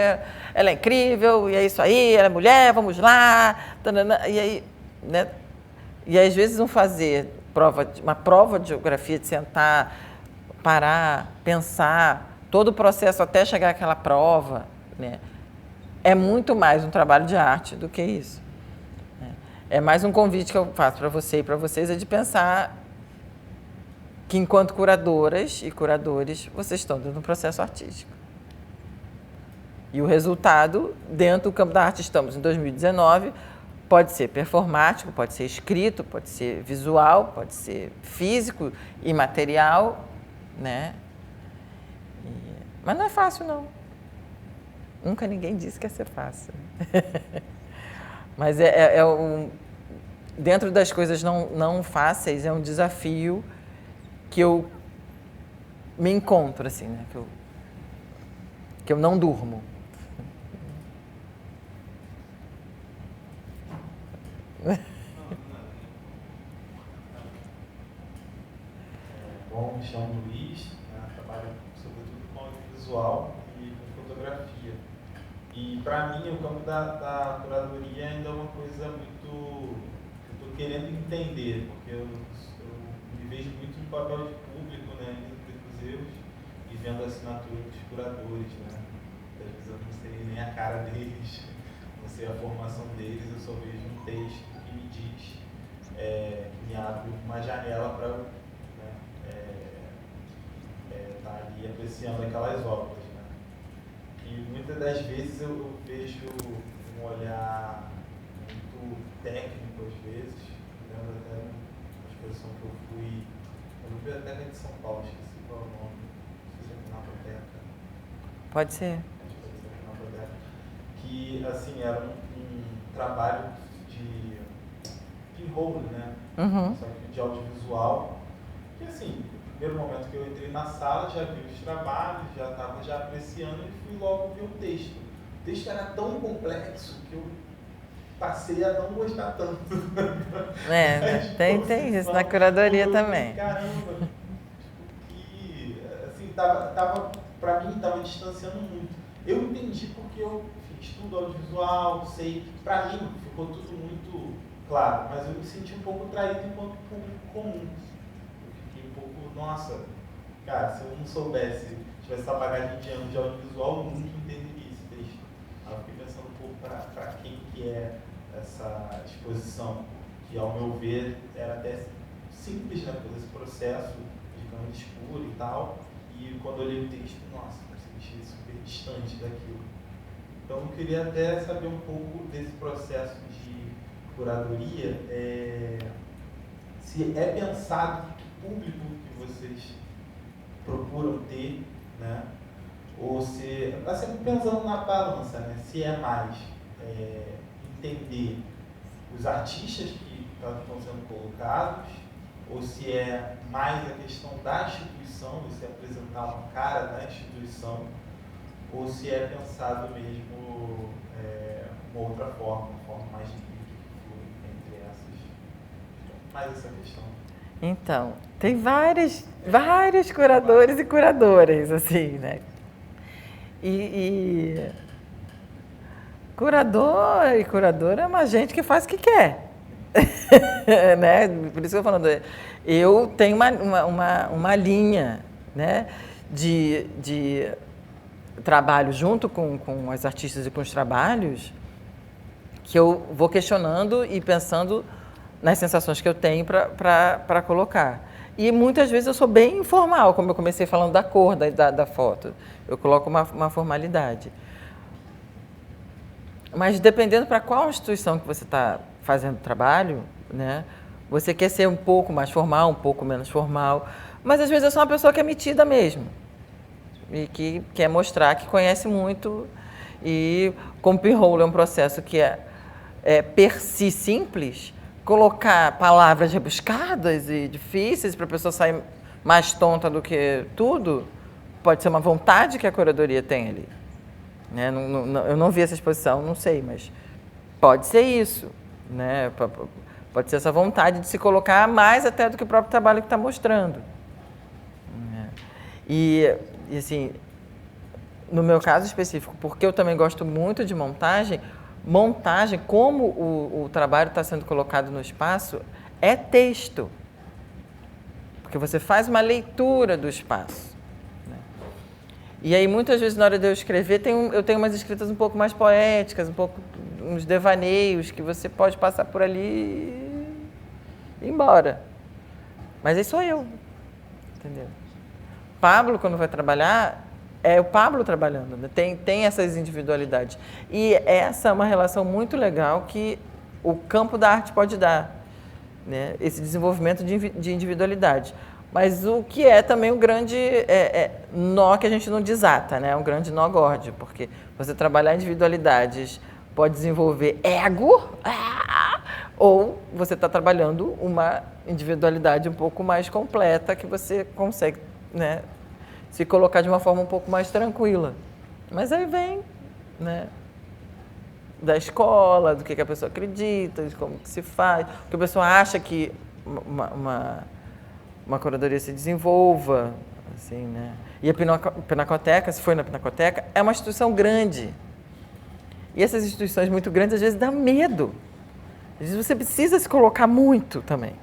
ela é incrível, e é isso aí, ela é mulher, vamos lá. E aí, né? E aí, às vezes vão fazer uma prova de geografia, de sentar, parar, pensar, todo o processo até chegar àquela prova, né? É muito mais um trabalho de arte do que isso. É mais um convite que eu faço para você e para vocês, é de pensar que, enquanto curadoras e curadores, vocês estão dentro do processo artístico. E o resultado, dentro do campo da arte, estamos em 2019, pode ser performático, pode ser escrito, pode ser visual, pode ser físico e material, né? Mas não é fácil, não. Nunca ninguém disse que ia ser fácil. Mas dentro das coisas não fáceis, é um desafio que eu me encontro, assim, né? Que eu não durmo. Bom, me chamo Luiz, né, trabalho sobretudo com audiovisual e com fotografia. E para mim o campo da curadoria ainda é uma coisa muito... eu estou querendo entender, porque eu me vejo muito no papel de público, né, indo para os erros e vendo a assinatura dos curadores, né. Às vezes eu não sei nem a cara deles, não sei a formação deles, eu só vejo um texto que me diz, que me abre uma janela para estar ali apreciando aquelas obras, né. E muitas das vezes eu vejo um olhar muito técnico às vezes. Lembro até uma exposição que eu fui na Biblioteca de São Paulo, esqueci qual é o nome, não sei se é Pinacoteca. Pode ser. Que, assim, era um trabalho de pinhole, né? Uhum. Só que de audiovisual. Que, assim, no primeiro momento que eu entrei na sala, já vi os trabalhos, já estava já apreciando e fui logo ver o texto. O texto era tão complexo que eu passei a não gostar tanto. Tem isso na curadoria também. Caramba, tipo, que, assim, pra mim, estava distanciando muito. Eu entendi porque eu estudo audiovisual, sei, pra mim ficou tudo muito claro, mas eu me senti um pouco traído enquanto público comum. Eu fiquei um pouco, nossa, cara, se eu não soubesse, tivesse essa bagagem de anos de audiovisual, eu nunca entenderia esse texto. Aí eu fiquei pensando um pouco pra quem que é essa exposição, que ao meu ver era até simples, né, todo esse processo de câmera escura e tal, e quando eu li o texto, nossa, eu me senti super distante daquilo. Então eu queria até saber um pouco desse processo de curadoria, se é pensado que público que vocês procuram ter, né? Ou se, assim, pensando na balança, né? Se é mais entender os artistas que estão sendo colocados, ou se é mais a questão da instituição, você apresentar uma cara da instituição, ou se é pensado mesmo uma outra forma, uma forma mais livre que flui entre essas. Mais essa questão. Então, tem vários curadores e curadoras, assim, né? E curador e curadora é uma gente que faz o que quer. Né? Por isso que eu estou falando, eu tenho uma linha, né, de trabalho junto com as artistas e com os trabalhos, que eu vou questionando e pensando nas sensações que eu tenho para colocar. E muitas vezes eu sou bem informal, como eu comecei falando da cor da foto. Eu coloco uma formalidade. Mas dependendo para qual instituição que você está fazendo trabalho, né, você quer ser um pouco mais formal, um pouco menos formal, mas às vezes eu sou uma pessoa que é metida mesmo e que quer mostrar que conhece muito. E como pinhole é um processo que é per si simples, colocar palavras rebuscadas e difíceis para a pessoa sair mais tonta do que tudo, pode ser uma vontade que a curadoria tem ali. Né? Eu não vi essa exposição, não sei, mas pode ser isso. Né? Pode ser essa vontade de se colocar mais até do que o próprio trabalho que está mostrando. E assim, no meu caso específico, porque eu também gosto muito de montagem, como o trabalho está sendo colocado no espaço, é texto. Porque você faz uma leitura do espaço. Né? E aí, muitas vezes, na hora de eu escrever, eu tenho umas escritas um pouco mais poéticas, uns devaneios, que você pode passar por ali e ir embora. Mas aí sou eu. Entendeu? Pablo, quando vai trabalhar, é o Pablo trabalhando, né? Tem essas individualidades. E essa é uma relação muito legal que o campo da arte pode dar, né? Esse desenvolvimento de individualidade. Mas o que é também um grande nó que a gente não desata, né? Um grande nó górdio, porque você trabalhar individualidades pode desenvolver ego, ou você está trabalhando uma individualidade um pouco mais completa que você consegue, né, se colocar de uma forma um pouco mais tranquila. Mas aí vem, né, da escola, do que a pessoa acredita, de como que se faz, o que a pessoa acha que uma curadoria se desenvolva, assim, né? E a Pinacoteca, se foi na Pinacoteca, é uma instituição grande. E essas instituições muito grandes, às vezes, dá medo. Às vezes você precisa se colocar muito também.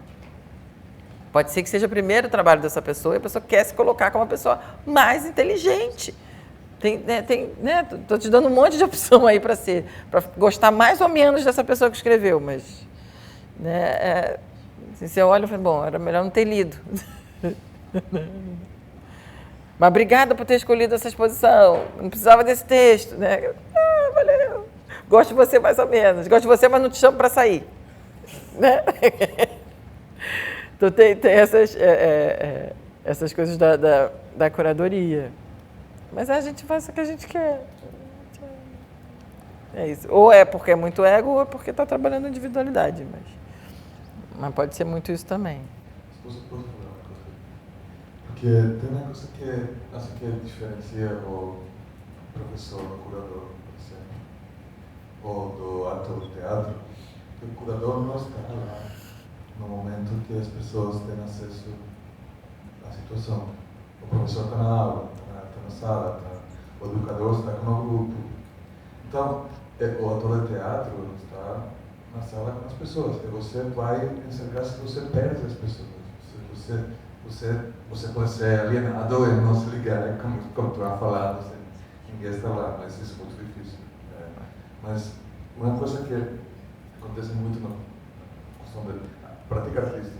Pode ser que seja o primeiro trabalho dessa pessoa e a pessoa quer se colocar como uma pessoa mais inteligente. Tô te dando um monte de opção aí para gostar mais ou menos dessa pessoa que escreveu, mas, né, assim, você olha e fala, bom, era melhor não ter lido. Mas obrigada por ter escolhido essa exposição, não precisava desse texto, né? Valeu. Gosto de você mais ou menos, gosto de você, mas não te chamo para sair, né? Então tem essas coisas da curadoria. Mas a gente faz o que a gente quer. É isso. Ou é porque é muito ego, ou é porque está trabalhando individualidade. Mas pode ser muito isso também. Posso falar uma coisa? Porque tem uma coisa que acho que diferencia o professor, o curador, por exemplo, ou do ator do teatro, que o curador não está lá no momento que as pessoas têm acesso à situação. O professor está na aula, está na sala, o educador está com o grupo. Então, o ator de teatro está na sala com as pessoas. E você vai enxergar se você perde as pessoas. Você pode ser alienado e não se ligar, como tu vai falar, ninguém está lá, mas isso é muito difícil. Mas uma coisa que acontece muito na questão da prática artística,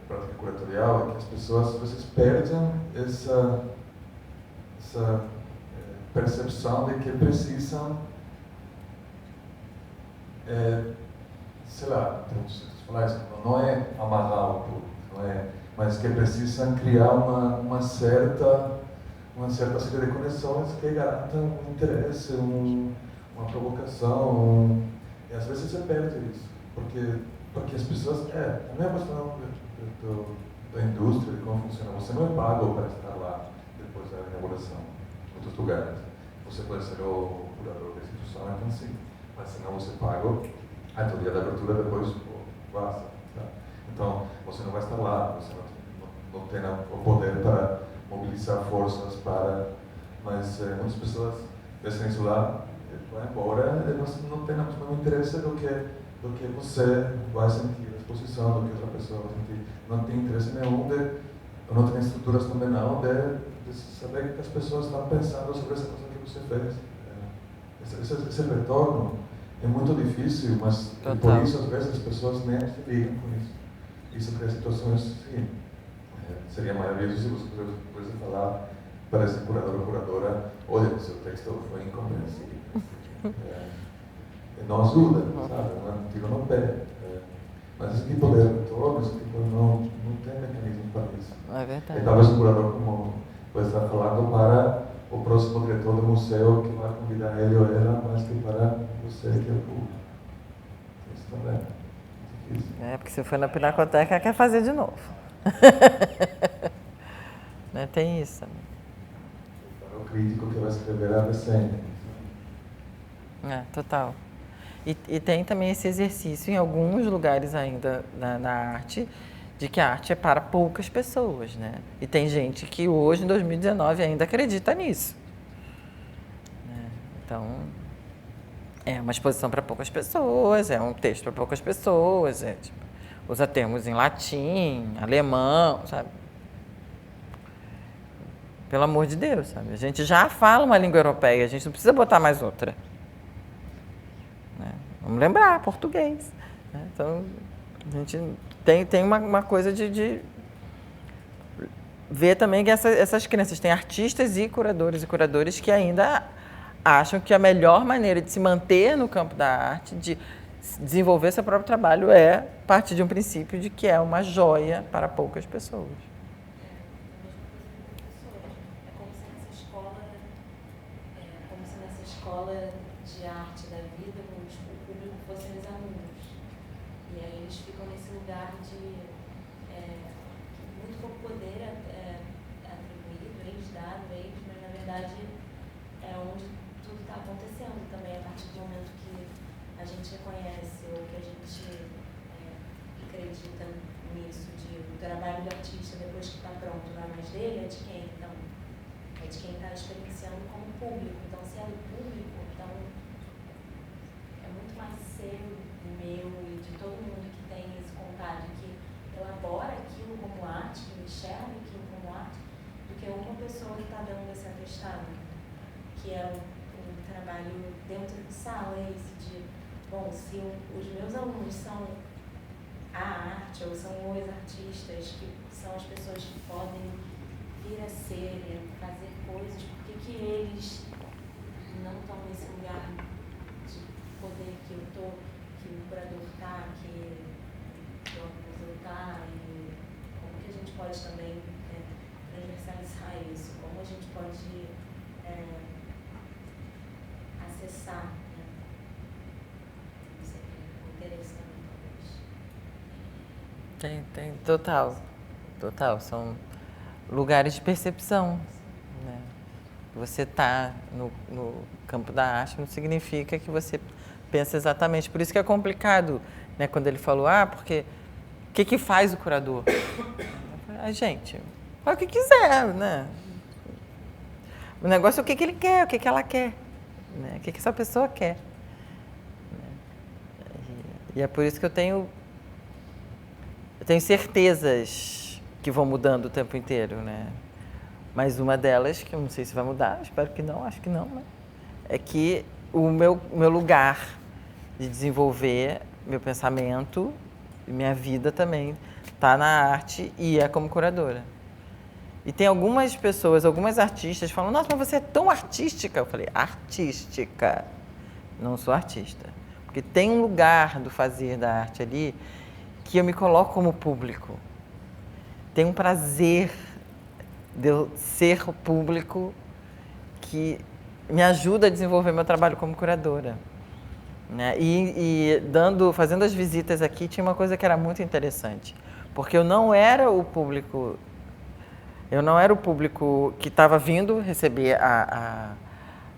prática curatorial, é que as pessoas às vezes perdem essa percepção de que precisam, sei lá, falar isso, não é amarrar o público, não é, mas que precisam criar uma certa série de conexões que garantam um interesse, uma provocação, e às vezes você perde isso, porque as pessoas, a mesma questão da indústria, de como funciona, você não é pago para estar lá depois da inauguração, em outros lugares. Você pode ser o curador da instituição, então sim, mas se não você paga, então o dia da abertura depois passa. Tá? Então, você não vai estar lá, você não tem o poder para mobilizar forças para... Mas muitas pessoas deixam isso lá, vai embora, e você não tem o mesmo interesse do que você vai sentir, a exposição, do que outra pessoa vai sentir. Não tem interesse nenhum não tem estruturas também não, de saber que as pessoas estão pensando sobre essa coisa que você fez. Esse retorno é muito difícil, mas por isso às vezes as pessoas nem se ligam com isso. Isso cria situações, sim. Seria maravilhoso se você pudesse falar para esse curador ou curadora, olha, o seu texto foi incompreensível. Não ajuda, sabe? Não é um tiro no pé. Mas esse tipo de retorno, esse tipo não tem mecanismo para isso. É verdade. E talvez o curador, como pode estar falando, para o próximo diretor do museu que vai convidar ele ou ela, mas que para você que é o público. Isso também é difícil. Porque se for na Pinacoteca, quer fazer de novo. Né? Tem isso também. Para o crítico que vai escrever a resenha. Total. E tem também esse exercício em alguns lugares ainda na arte, de que a arte é para poucas pessoas, né? E tem gente que hoje, em 2019, ainda acredita nisso. Né? Então, é uma exposição para poucas pessoas, é um texto para poucas pessoas, usa termos em latim, alemão, sabe? Pelo amor de Deus, sabe? A gente já fala uma língua europeia, a gente não precisa botar mais outra. Né? Vamos lembrar, português. Né? Então, a gente tem uma coisa de ver também que essas crianças têm artistas e curadores que ainda acham que a melhor maneira de se manter no campo da arte, de desenvolver seu próprio trabalho, é partir de um princípio de que é uma joia para poucas pessoas. Como se nessa escola de arte da vida, o público fossem os alunos. E aí eles ficam nesse lugar de muito pouco poder atribuído, dado a eles, mas na verdade é onde tudo está acontecendo também, a partir do momento que a gente reconhece ou que a gente acredita nisso, de o trabalho do artista depois que está pronto não é mais dele, é de quem? Então, é de quem está experienciando como público. Então, se é do público, então é muito mais seu, meu e de todo mundo que tem esse contato, que elabora aquilo como arte, que enxerga aquilo como arte, do que uma pessoa que está dando esse atestado, que é um trabalho dentro de sala, esse de, bom, se os meus alunos são a arte, ou são os artistas, que são as pessoas que podem vir a ser, fazer coisas, por que eles não estão nesse lugar de poder que eu estou, que o curador está, que o museu está, e como que a gente pode também transversalizar isso, como a gente pode acessar, né? Não sei, o interesse também, talvez. Tem, total. São lugares de percepção, né? Você está no campo da arte não significa que você pensa exatamente. Por isso que é complicado, né? Quando ele falou, porque o que faz o curador? A gente faz o que quiser, né? O negócio é o que ele quer, o que ela quer, né? O que essa pessoa quer. E é por isso que eu tenho certezas que vão mudando o tempo inteiro, né? Mas uma delas, que eu não sei se vai mudar, espero que não, acho que não, né? É que o meu lugar de desenvolver meu pensamento e minha vida também está na arte e é como curadora. E tem algumas pessoas, algumas artistas falam, nossa, mas você é tão artística. Eu falei, artística, não sou artista. Porque tem um lugar do fazer da arte ali que eu me coloco como público. Tem um prazer de eu ser o público que me ajuda a desenvolver meu trabalho como curadora, né? Fazendo as visitas aqui, tinha uma coisa que era muito interessante, porque eu não era o público que estava vindo receber a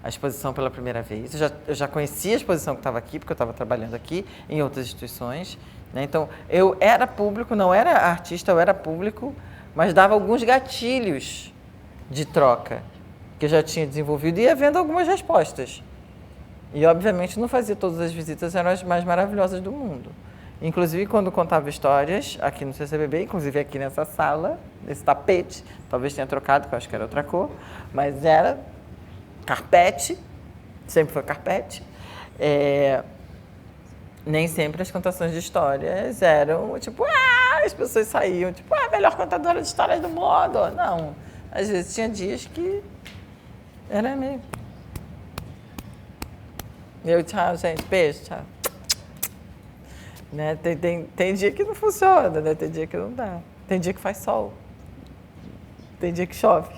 exposição pela primeira vez. Eu já conhecia a exposição que estava aqui, porque eu estava trabalhando aqui em outras instituições, né? Então, eu era público, não era artista, eu era público, mas dava alguns gatilhos de troca que eu já tinha desenvolvido e ia vendo algumas respostas. E, obviamente, não fazia todas as visitas, eram as mais maravilhosas do mundo. Inclusive, quando contava histórias aqui no CCBB, inclusive aqui nessa sala, nesse tapete, talvez tenha trocado, porque eu acho que era outra cor, mas era carpete, sempre foi carpete. Nem sempre as contações de histórias eram, tipo, as pessoas saíam, tipo, a melhor contadora de histórias do mundo. Não, às vezes tinha dias que era meio... Tchau, gente, beijo, tchau. Né? Tem dia que não funciona, né? Tem dia que não dá. Tem dia que faz sol. Tem dia que chove.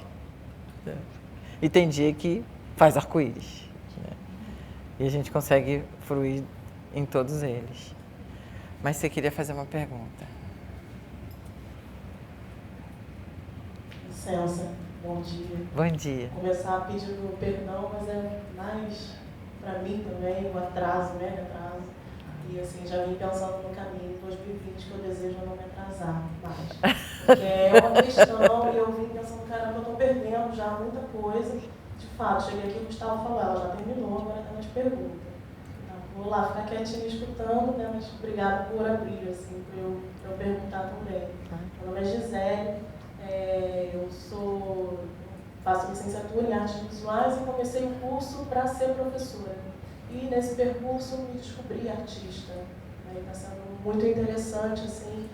Né? E tem dia que faz arco-íris. Né? E a gente consegue fruir em todos eles. Mas você queria fazer uma pergunta. Licença, bom dia. Bom dia. Vou começar pedindo perdão, mas é mais para mim também, um atraso, mega atraso. E assim, já vim pensando no caminho de 2020 que eu desejo não me atrasar mais. Porque é uma questão e eu vim pensando, caramba, eu estou perdendo já muita coisa. De fato, cheguei aqui, o Gustavo falou, ela já terminou, agora está nas perguntas. Vou lá ficar quietinha escutando, né? Mas obrigada por abrir, assim, para eu perguntar também. Meu nome é Gisele, faço licenciatura em artes visuais e comecei o curso para ser professora. E nesse percurso me descobri artista. Está sendo muito interessante, assim,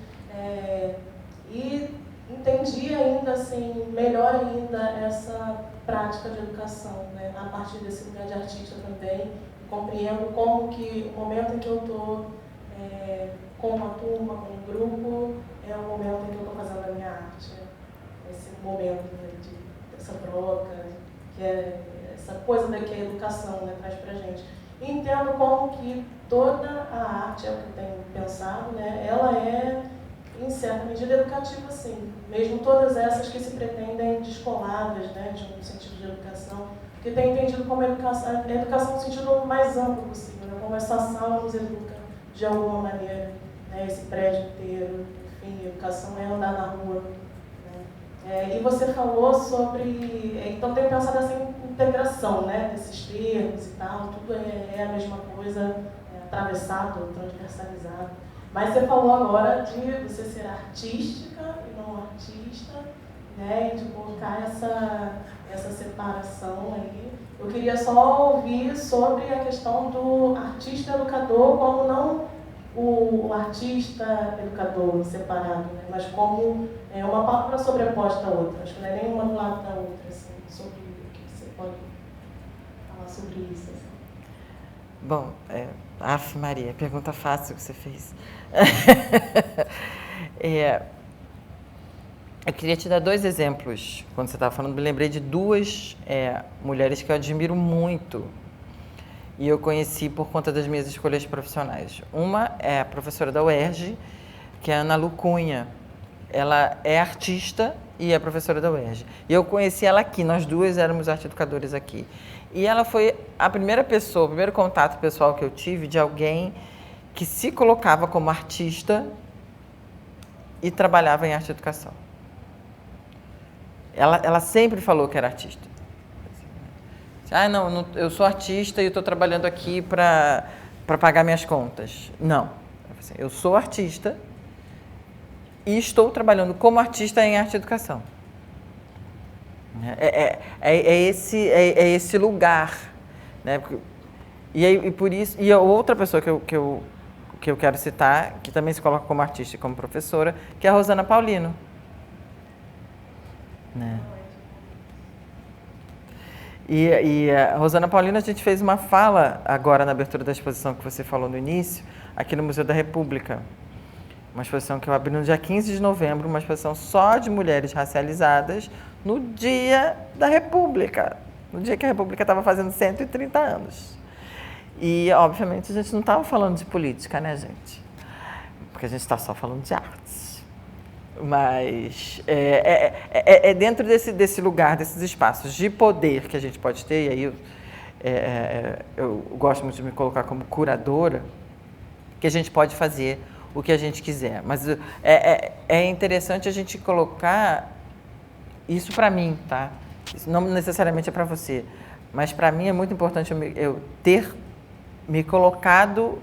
e entendi ainda, assim, melhor ainda essa prática de educação, né? A partir desse lugar de artista também. Compreendo como que o momento em que eu estou com uma turma, com um grupo, é o momento em que eu estou fazendo a minha arte. Esse momento, né, dessa troca, que é essa coisa que a educação, né, traz para a gente. E entendo como que toda a arte, é o que eu tenho pensado, né, ela é, em certa medida, educativa, sim. Mesmo todas essas que se pretendem descoladas, né, de um sentido de educação, porque tenho entendido como a educação no sentido mais amplo possível, né? Como essa sala nos educa de alguma maneira, né? Esse prédio inteiro, enfim, educação é andar na rua. E você falou sobre... Então, tenho pensado nessa integração, né, desses termos e tal, tudo é a mesma coisa, atravessado, transversalizado. Mas você falou agora de você ser artística e não artista, né, e de colocar essa separação aí. Eu queria só ouvir sobre a questão do artista-educador, como não o artista-educador separado, né? Mas como uma palavra sobreposta à outra. Acho que não é nenhuma do lado da outra, assim, sobre o que você pode falar sobre isso. Assim. Bom, Maria, pergunta fácil que você fez. Eu queria te dar 2 exemplos. Quando você estava falando, me lembrei de 2 mulheres que eu admiro muito. E eu conheci por conta das minhas escolhas profissionais. Uma é a professora da UERJ, que é a Ana Lu Cunha. Ela é artista e é professora da UERJ. E eu conheci ela aqui, nós 2 éramos arte-educadores aqui. E ela foi a primeira pessoa, o primeiro contato pessoal que eu tive de alguém que se colocava como artista e trabalhava em arte-educação. Ela sempre falou que era artista. Não, eu sou artista e estou trabalhando aqui para pagar minhas contas. Não. Eu sou artista e estou trabalhando como artista em arte-educação. É esse lugar. Né? E a outra pessoa que eu quero citar, que também se coloca como artista e como professora, que é a Rosana Paulino. Né? E a Rosana Paulino, a gente fez uma fala agora na abertura da exposição que você falou no início, aqui no Museu da República. Uma exposição que eu abri no dia 15 de novembro, uma exposição só de mulheres racializadas no dia da República, no dia que a República estava fazendo 130 anos. E, obviamente, a gente não estava falando de política, né, gente? Porque a gente está só falando de artes. Mas é dentro desse lugar, desses espaços de poder que a gente pode ter, e aí eu gosto muito de me colocar como curadora, que a gente pode fazer o que a gente quiser. Mas é interessante a gente colocar isso para mim, tá? Isso não necessariamente é para você, mas para mim é muito importante eu ter me colocado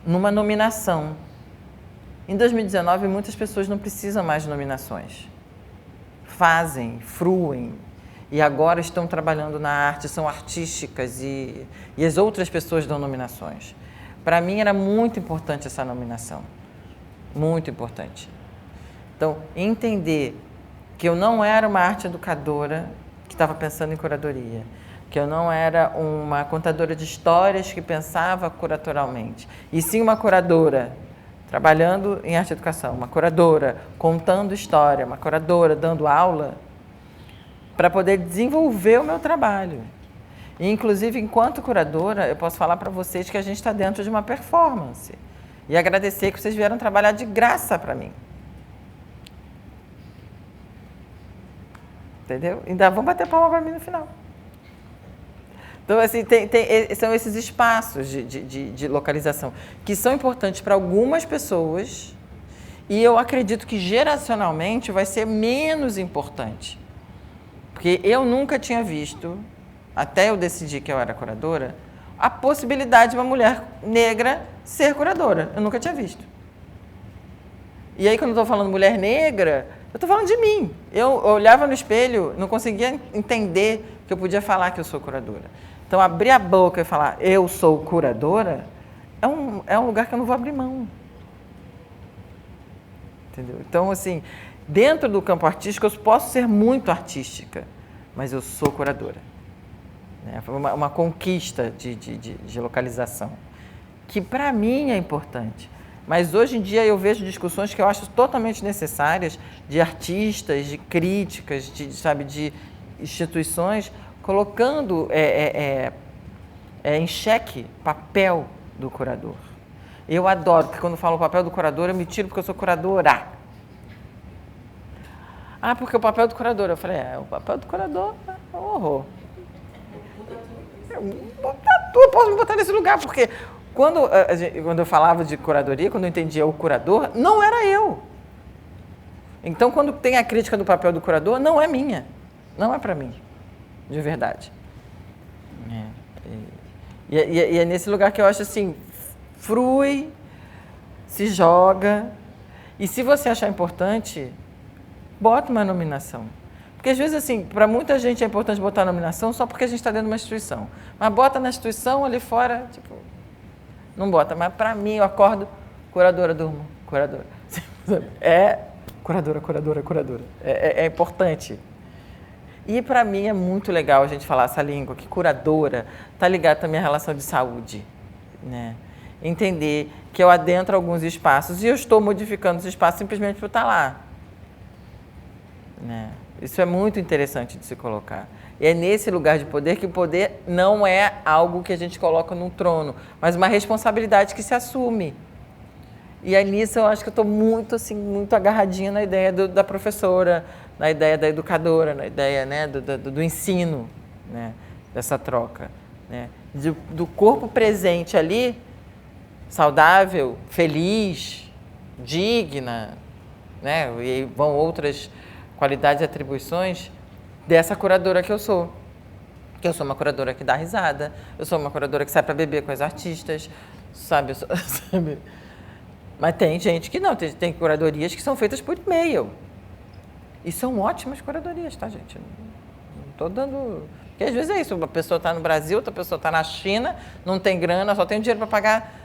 numa nominação. Em 2019, muitas pessoas não precisam mais de nominações. Fazem, fruem, e agora estão trabalhando na arte, são artísticas, e as outras pessoas dão nominações. Para mim era muito importante essa nominação, muito importante. Então, entender que eu não era uma arte educadora que estava pensando em curadoria, que eu não era uma contadora de histórias que pensava curatorialmente, e sim uma curadora trabalhando em arte e educação, uma curadora contando história, uma curadora dando aula, para poder desenvolver o meu trabalho. E, inclusive, enquanto curadora, eu posso falar para vocês que a gente está dentro de uma performance. E agradecer que vocês vieram trabalhar de graça para mim. Entendeu? Ainda vão bater palma para mim no final. Então, assim, são esses espaços de localização que são importantes para algumas pessoas e eu acredito que geracionalmente vai ser menos importante. Porque eu nunca tinha visto, até eu decidir que eu era curadora, a possibilidade de uma mulher negra ser curadora. Eu nunca tinha visto. E aí, quando eu estou falando mulher negra, eu estou falando de mim. Eu olhava no espelho, não conseguia entender que eu podia falar que eu sou curadora. Então, abrir a boca e falar, eu sou curadora, é um lugar que eu não vou abrir mão. Entendeu? Então, assim, dentro do campo artístico, eu posso ser muito artística, mas eu sou curadora. Foi uma conquista de localização, que para mim é importante. Mas hoje em dia eu vejo discussões que eu acho totalmente necessárias de artistas, de críticas, de instituições, colocando em xeque o papel do curador. Eu adoro, porque quando eu falo o papel do curador, eu me tiro porque eu sou curadora. Porque o papel do curador, eu falei, o papel do curador é um horror. eu posso me botar nesse lugar, porque quando eu falava de curadoria, quando eu entendia o curador, não era eu. Então, quando tem a crítica do papel do curador, não é minha, não é para mim, de verdade. E é nesse lugar que eu acho assim, frui, se joga, e se você achar importante, bota uma nominação. Porque às vezes, assim, para muita gente é importante botar a nominação só porque a gente está dentro de uma instituição. Mas bota na instituição, ali fora, tipo, não bota. Mas para mim, eu acordo, curadora, durmo, curadora. É curadora. É importante. E para mim é muito legal a gente falar essa língua, que curadora está ligada também à relação de saúde, né? Entender que eu adentro alguns espaços e eu estou modificando os espaços simplesmente por estar lá, né? Isso é muito interessante de se colocar. E é nesse lugar de poder que o poder não é algo que a gente coloca num trono, mas uma responsabilidade que se assume. E aí nisso eu acho que eu estou muito, assim, muito agarradinha na ideia da professora, na ideia da educadora, na ideia, né, do ensino, né, dessa troca, né, do corpo presente ali, saudável, feliz, digna, né, e vão outras qualidades e atribuições dessa curadora que eu sou. Que eu sou uma curadora que dá risada, eu sou uma curadora que sai para beber com as artistas, sabe? Sabe? Mas tem gente que não, tem curadorias que são feitas por e-mail. E são ótimas curadorias, tá, gente? Não estou dando... Porque às vezes é isso, uma pessoa está no Brasil, outra pessoa está na China, não tem grana, só tem dinheiro para pagar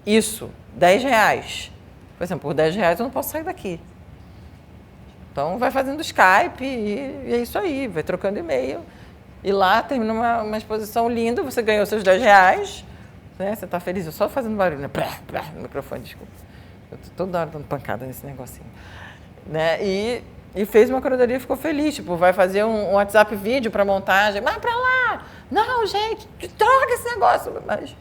isso, R$10. Por exemplo, por R$10 eu não posso sair daqui. Então, vai fazendo Skype e é isso aí, vai trocando e-mail. E lá termina uma exposição linda, você ganhou seus R$10, né? Você está feliz, eu só fazendo barulho, né? No microfone, desculpa. Eu estou toda hora dando pancada nesse negocinho. Né? E fez uma curadoria e ficou feliz, tipo, vai fazer um WhatsApp vídeo para montagem, mas para lá! Não, gente, troca esse negócio! Mas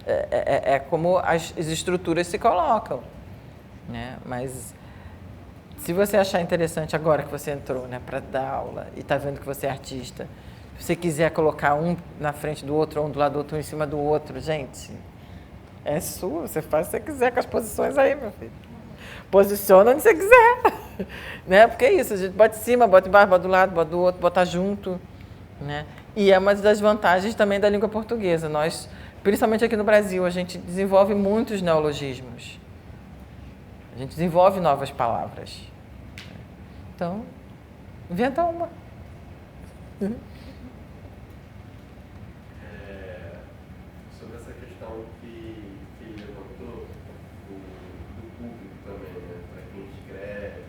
é como as estruturas se colocam, né? Mas... se você achar interessante agora que você entrou, né, para dar aula e está vendo que você é artista, se você quiser colocar um na frente do outro, um do lado do outro, um em cima do outro, gente, é sua, você faz o que você quiser com as posições aí, meu filho. Posiciona onde você quiser, né? Porque é isso, a gente bota em cima, bota embaixo, bota do lado, bota do outro, bota junto, né? E é uma das vantagens também da língua portuguesa. Nós, principalmente aqui no Brasil, a gente desenvolve muitos neologismos. A gente desenvolve novas palavras. Então, inventa uma. Sobre essa questão que levantou, do público também, né? Para quem escreve,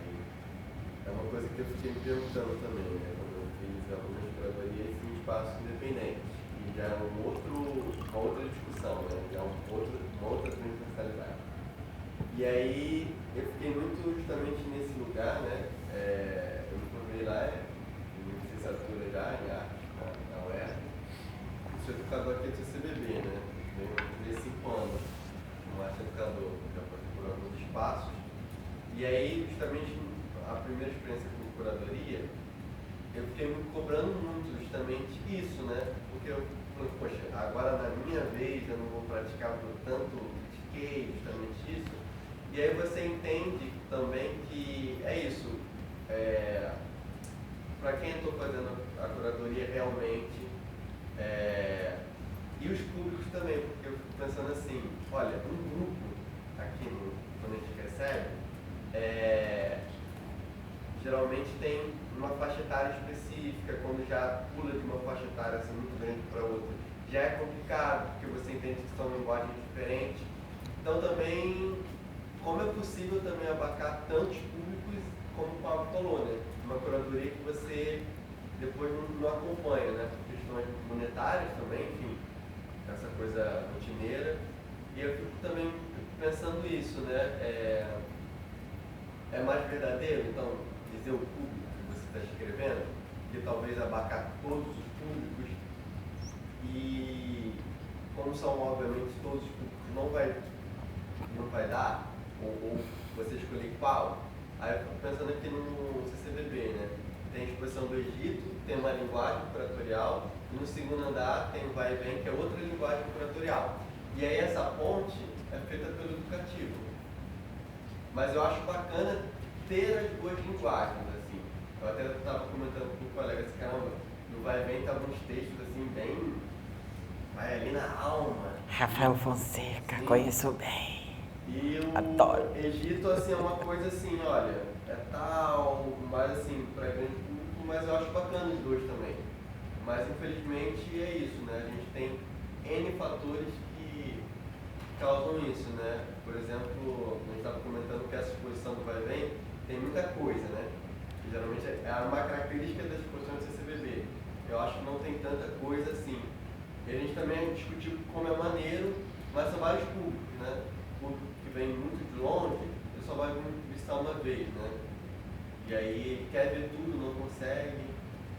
é uma coisa que eu fiquei me perguntando também, né? Quando eu fiz algumas curadorias em espaços independentes. E já é uma outra discussão, né? Já é uma outra transversalidade. E aí, eu fiquei muito justamente nesse lugar, né? Eu me formei lá em licenciatura já em arte, na UERJ. Sou educador aqui do CCBB, né? Tenho 5 anos como arte educador, já passei por alguns espaços. E aí, justamente, a primeira experiência com curadoria, eu fiquei me cobrando muito justamente isso, né? Porque eu falei, poxa, agora na minha vez eu não vou praticar por tanto critiquei justamente isso. E aí você entende também que é isso, para quem eu estou fazendo a curadoria realmente, e os públicos também, porque eu fico pensando assim, olha, um grupo aqui quando a gente recebe, geralmente tem uma faixa etária específica, quando já pula de uma faixa etária assim, muito grande para outra, já é complicado, porque você entende que são linguagens diferentes. Então também... como é possível também abarcar tantos públicos como o Pablo falou, né? Uma curadoria que você depois não acompanha, né? Por questões monetárias também, enfim, essa coisa rotineira. E eu fico também pensando isso, né? É mais verdadeiro, então, dizer o público que você está escrevendo, que talvez abarcar todos os públicos e, como são obviamente todos os públicos, não vai dar, ou você escolher qual. Aí eu fico pensando aqui no CCBB, né? Tem a exposição do Egito, tem uma linguagem curatorial, e no segundo andar tem o vai e vem, que é outra linguagem curatorial. E aí essa ponte é feita pelo educativo. Mas eu acho bacana ter as duas linguagens, assim. Eu até estava comentando com um colega assim, caramba, no vai e vem tem alguns textos assim, bem... vai ali na alma. Rafael Fonseca, Sim. Conheço bem. E o Adoro. Egito, assim, é uma coisa assim, olha, é tal, mais assim, para grande público, mas eu acho bacana os dois também. Mas, infelizmente, é isso, né? A gente tem N fatores que causam isso, né? Por exemplo, a gente estava comentando que essa exposição do Vai e Vem tem muita coisa, né? Que geralmente é uma característica da exposição do CCBB. Eu acho que não tem tanta coisa assim. E a gente também discutiu como é maneiro, mas são vários públicos, né? O público que vem muito de longe, ele só vai visitar uma vez, né? E aí quer ver tudo, não consegue.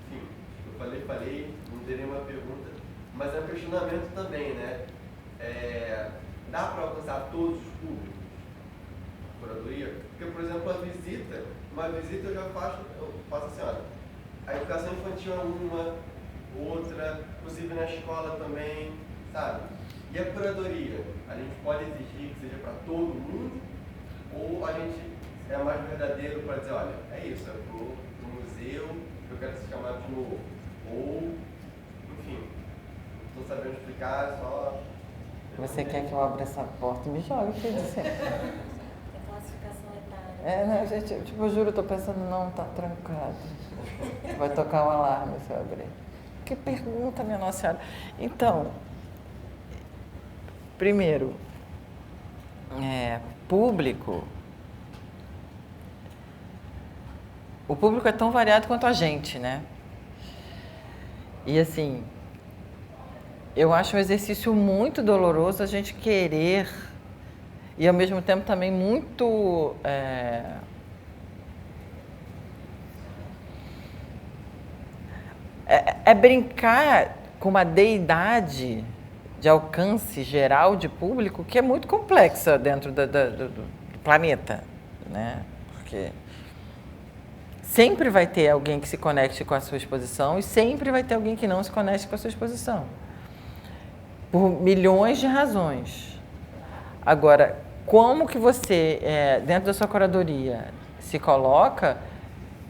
Enfim, eu falei, não teria uma pergunta, mas é um questionamento também, né? Dá para alcançar todos os públicos? A curadoria? Porque, por exemplo, uma visita eu faço assim, olha, a educação infantil é uma, outra, inclusive na escola também, sabe? E a curadoria? A gente pode exigir que seja para todo mundo? Ou a gente é mais verdadeiro para dizer, olha, é isso, é pro museu, eu quero ser chamado de novo? Ou, enfim, não estou sabendo explicar, só... Você quer que eu abra essa porta? Me joga, que dizer. É classificação etária. Não, gente, tipo, eu juro, eu tô pensando, não, tá trancado. Vai tocar um alarme se eu abrir. Que pergunta, minha Nossa Senhora. Então, primeiro, público. O público é tão variado quanto a gente, né? E assim, eu acho um exercício muito doloroso a gente querer e ao mesmo tempo também muito brincar com uma deidade de alcance geral de público que é muito complexa dentro do planeta, né? Porque sempre vai ter alguém que se conecte com a sua exposição e sempre vai ter alguém que não se conecte com a sua exposição. Por milhões de razões. Agora, como que você, dentro da sua curadoria, se coloca,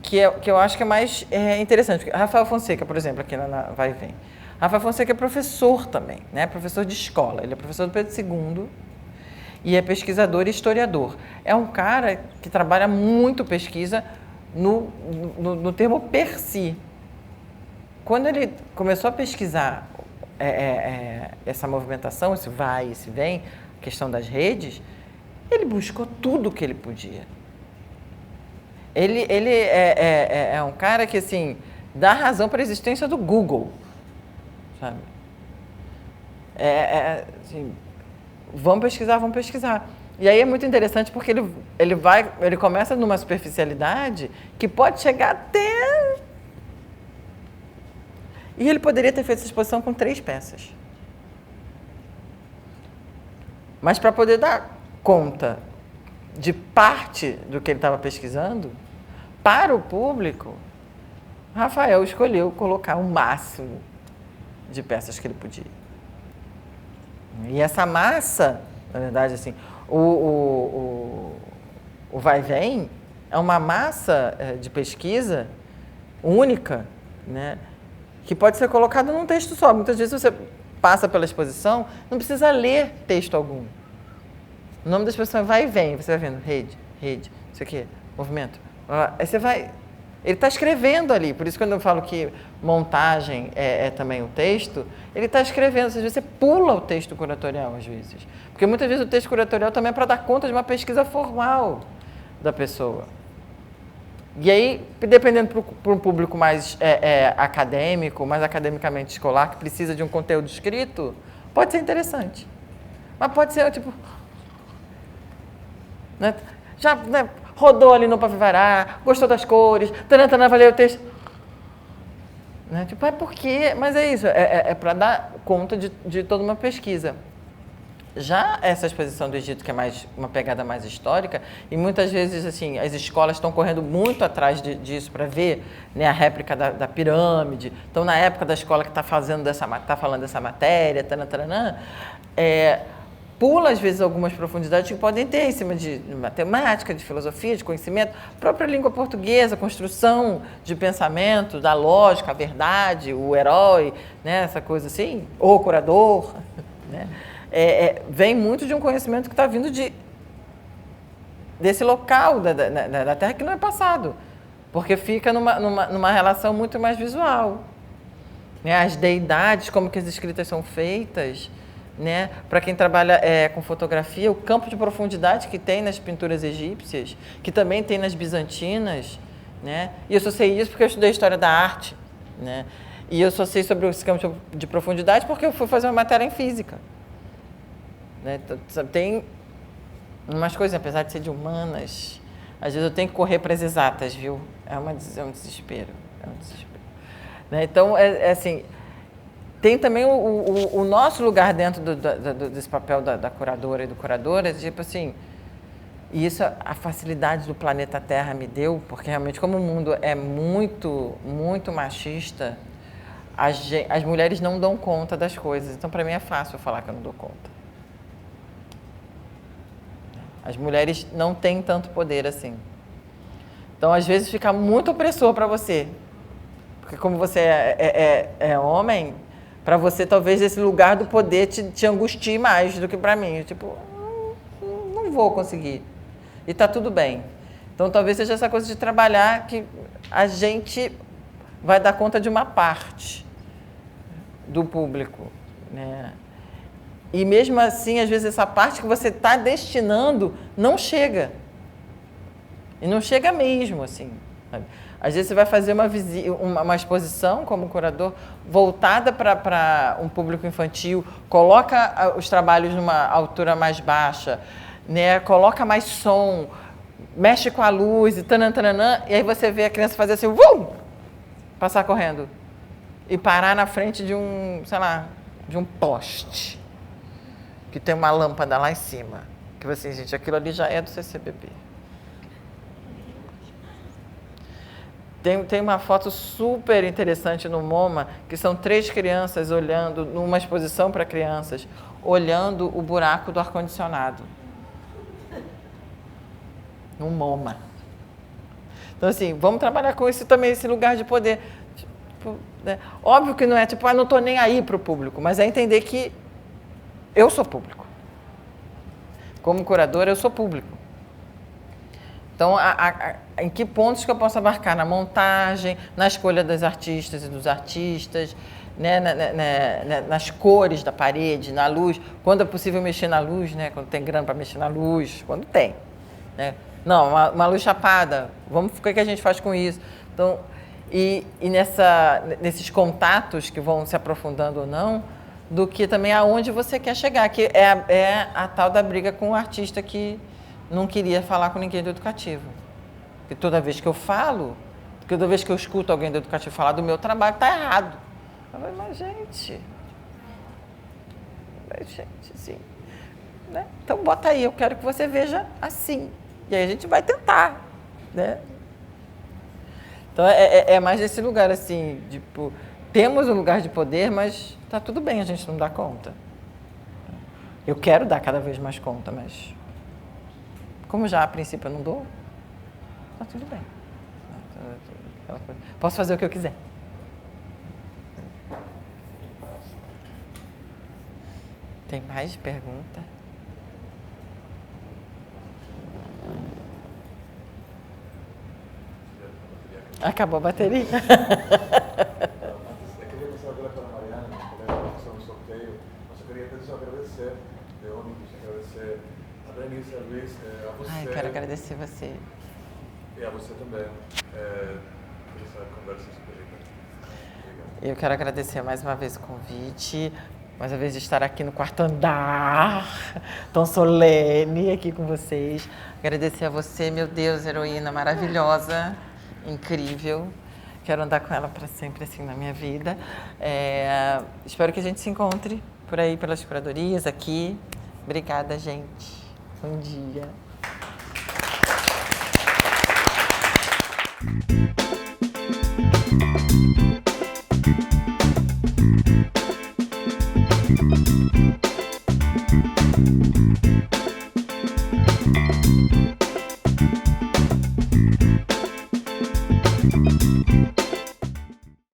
que eu acho que é mais interessante. Rafael Fonseca, por exemplo, aqui na Vai e Vem. Rafael Fonseca é professor também, né? Professor de escola. Ele é professor do Pedro II e é pesquisador e historiador. É um cara que trabalha muito pesquisa no termo per si. Quando ele começou a pesquisar essa movimentação, esse vai e esse vem, a questão das redes, ele buscou tudo o que ele podia. Ele é um cara que, assim, dá razão para a existência do Google, sabe? Assim, vamos pesquisar. E aí é muito interessante porque ele começa numa superficialidade que pode chegar até... E ele poderia ter feito essa exposição com 3 peças. Mas para poder dar conta de parte do que ele estava pesquisando, para o público, Rafael escolheu colocar o máximo de peças que ele podia. E essa massa, na verdade, assim, o vai e vem é uma massa de pesquisa única, né, que pode ser colocada num texto só. Muitas vezes você passa pela exposição, não precisa ler texto algum. O nome da exposição é Vai e Vem, você vai vendo rede, isso aqui, movimento. Aí você vai... Ele está escrevendo ali, por isso quando eu falo que montagem é também o texto, ele está escrevendo, às vezes você pula o texto curatorial, às vezes. Porque muitas vezes o texto curatorial também é para dar conta de uma pesquisa formal da pessoa. E aí, dependendo para um público mais acadêmico, mais academicamente escolar, que precisa de um conteúdo escrito, pode ser interessante. Mas pode ser, tipo... Né, já rodou ali no Pavivará, gostou das cores, vai ler o texto. Né, tipo, por quê? Mas é isso, é para dar conta de toda uma pesquisa. Já essa exposição do Egito, que é mais uma pegada mais histórica, e muitas vezes assim as escolas estão correndo muito atrás disso para ver, né, a réplica da pirâmide. Então, na época da escola que está falando dessa matéria, taranã, pula às vezes algumas profundidades que podem ter em cima de matemática, de filosofia, de conhecimento, própria língua portuguesa, construção de pensamento, da lógica, a verdade, o herói, né, essa coisa assim, o curador, né? Vem muito de um conhecimento que está vindo desse local da Terra que não é passado, porque fica numa relação muito mais visual, né? As deidades, como que as escritas são feitas, né? Para quem trabalha com fotografia, o campo de profundidade que tem nas pinturas egípcias, que também tem nas bizantinas, né? E eu só sei isso porque eu estudei História da Arte, né? E eu só sei sobre esse campo de profundidade porque eu fui fazer uma matéria em física. Né? Tem umas coisas, apesar de ser de humanas, às vezes eu tenho que correr para as exatas, viu? É um desespero. Né? Então, assim, tem também o nosso lugar dentro desse papel da curadora e do curador, tipo assim, e isso a facilidade do planeta Terra me deu, porque realmente como o mundo é muito, muito machista, as mulheres não dão conta das coisas, então para mim é fácil eu falar que eu não dou conta. As mulheres não têm tanto poder assim. Então, às vezes, fica muito opressor para você. Porque como você é homem, para você, talvez, esse lugar do poder te angustie mais do que para mim. Tipo, não vou conseguir. E está tudo bem. Então, talvez seja essa coisa de trabalhar que a gente vai dar conta de uma parte do público, né? E mesmo assim, às vezes, essa parte que você está destinando não chega. E não chega mesmo, assim. Sabe? Às vezes você vai fazer uma exposição como curador voltada para um público infantil, coloca os trabalhos numa altura mais baixa, né? Coloca mais som, mexe com a luz e tananã, e aí você vê a criança fazer assim, passar correndo e parar na frente de um, sei lá, de um poste que tem uma lâmpada lá em cima. Que você, gente, aquilo ali já é do CCBB. Tem uma foto super interessante no MoMA, que são 3 crianças olhando, numa exposição para crianças, olhando o buraco do ar-condicionado. No MoMA. Então, assim, vamos trabalhar com isso também, esse lugar de poder. Tipo, né? Óbvio que não é tipo, não estou nem aí para o público, mas é entender que eu sou público. Como curadora, eu sou público. Então, em que pontos que eu posso abarcar? Na montagem, na escolha das artistas e dos artistas, né? Nas cores da parede, na luz. Quando é possível mexer na luz, né? Quando tem grana para mexer na luz, quando tem. Né? Não, uma luz chapada, o que a gente faz com isso? Então, e nesses contatos que vão se aprofundando ou não, do que também aonde você quer chegar, que é a tal da briga com o artista que não queria falar com ninguém do educativo. Porque toda vez que eu falo, toda vez que eu escuto alguém do educativo falar do meu trabalho, está errado. Eu falo, mas gente, sim. Né? Então bota aí, eu quero que você veja assim. E aí a gente vai tentar, né? Então é mais desse lugar assim, tipo, temos um lugar de poder, mas está tudo bem, a gente não dá conta. Eu quero dar cada vez mais conta, mas como já a princípio eu não dou, está tudo bem. Posso fazer o que eu quiser. Tem mais pergunta? Acabou a bateria? Eu queria começar agora para a Mariana, que é a questão do sorteio, mas eu queria só agradecer, agradecer a Denise, a Luiz, a você. Eu quero agradecer você. E a você também, por essa conversa super rica. Eu quero agradecer mais uma vez o convite, mais uma vez de estar aqui no 4º andar, tão solene aqui com vocês. Agradecer a você, meu Deus, heroína maravilhosa, incrível. Quero andar com ela para sempre assim na minha vida. Espero que a gente se encontre por aí pelas curadorias aqui, Obrigada, gente. Bom dia.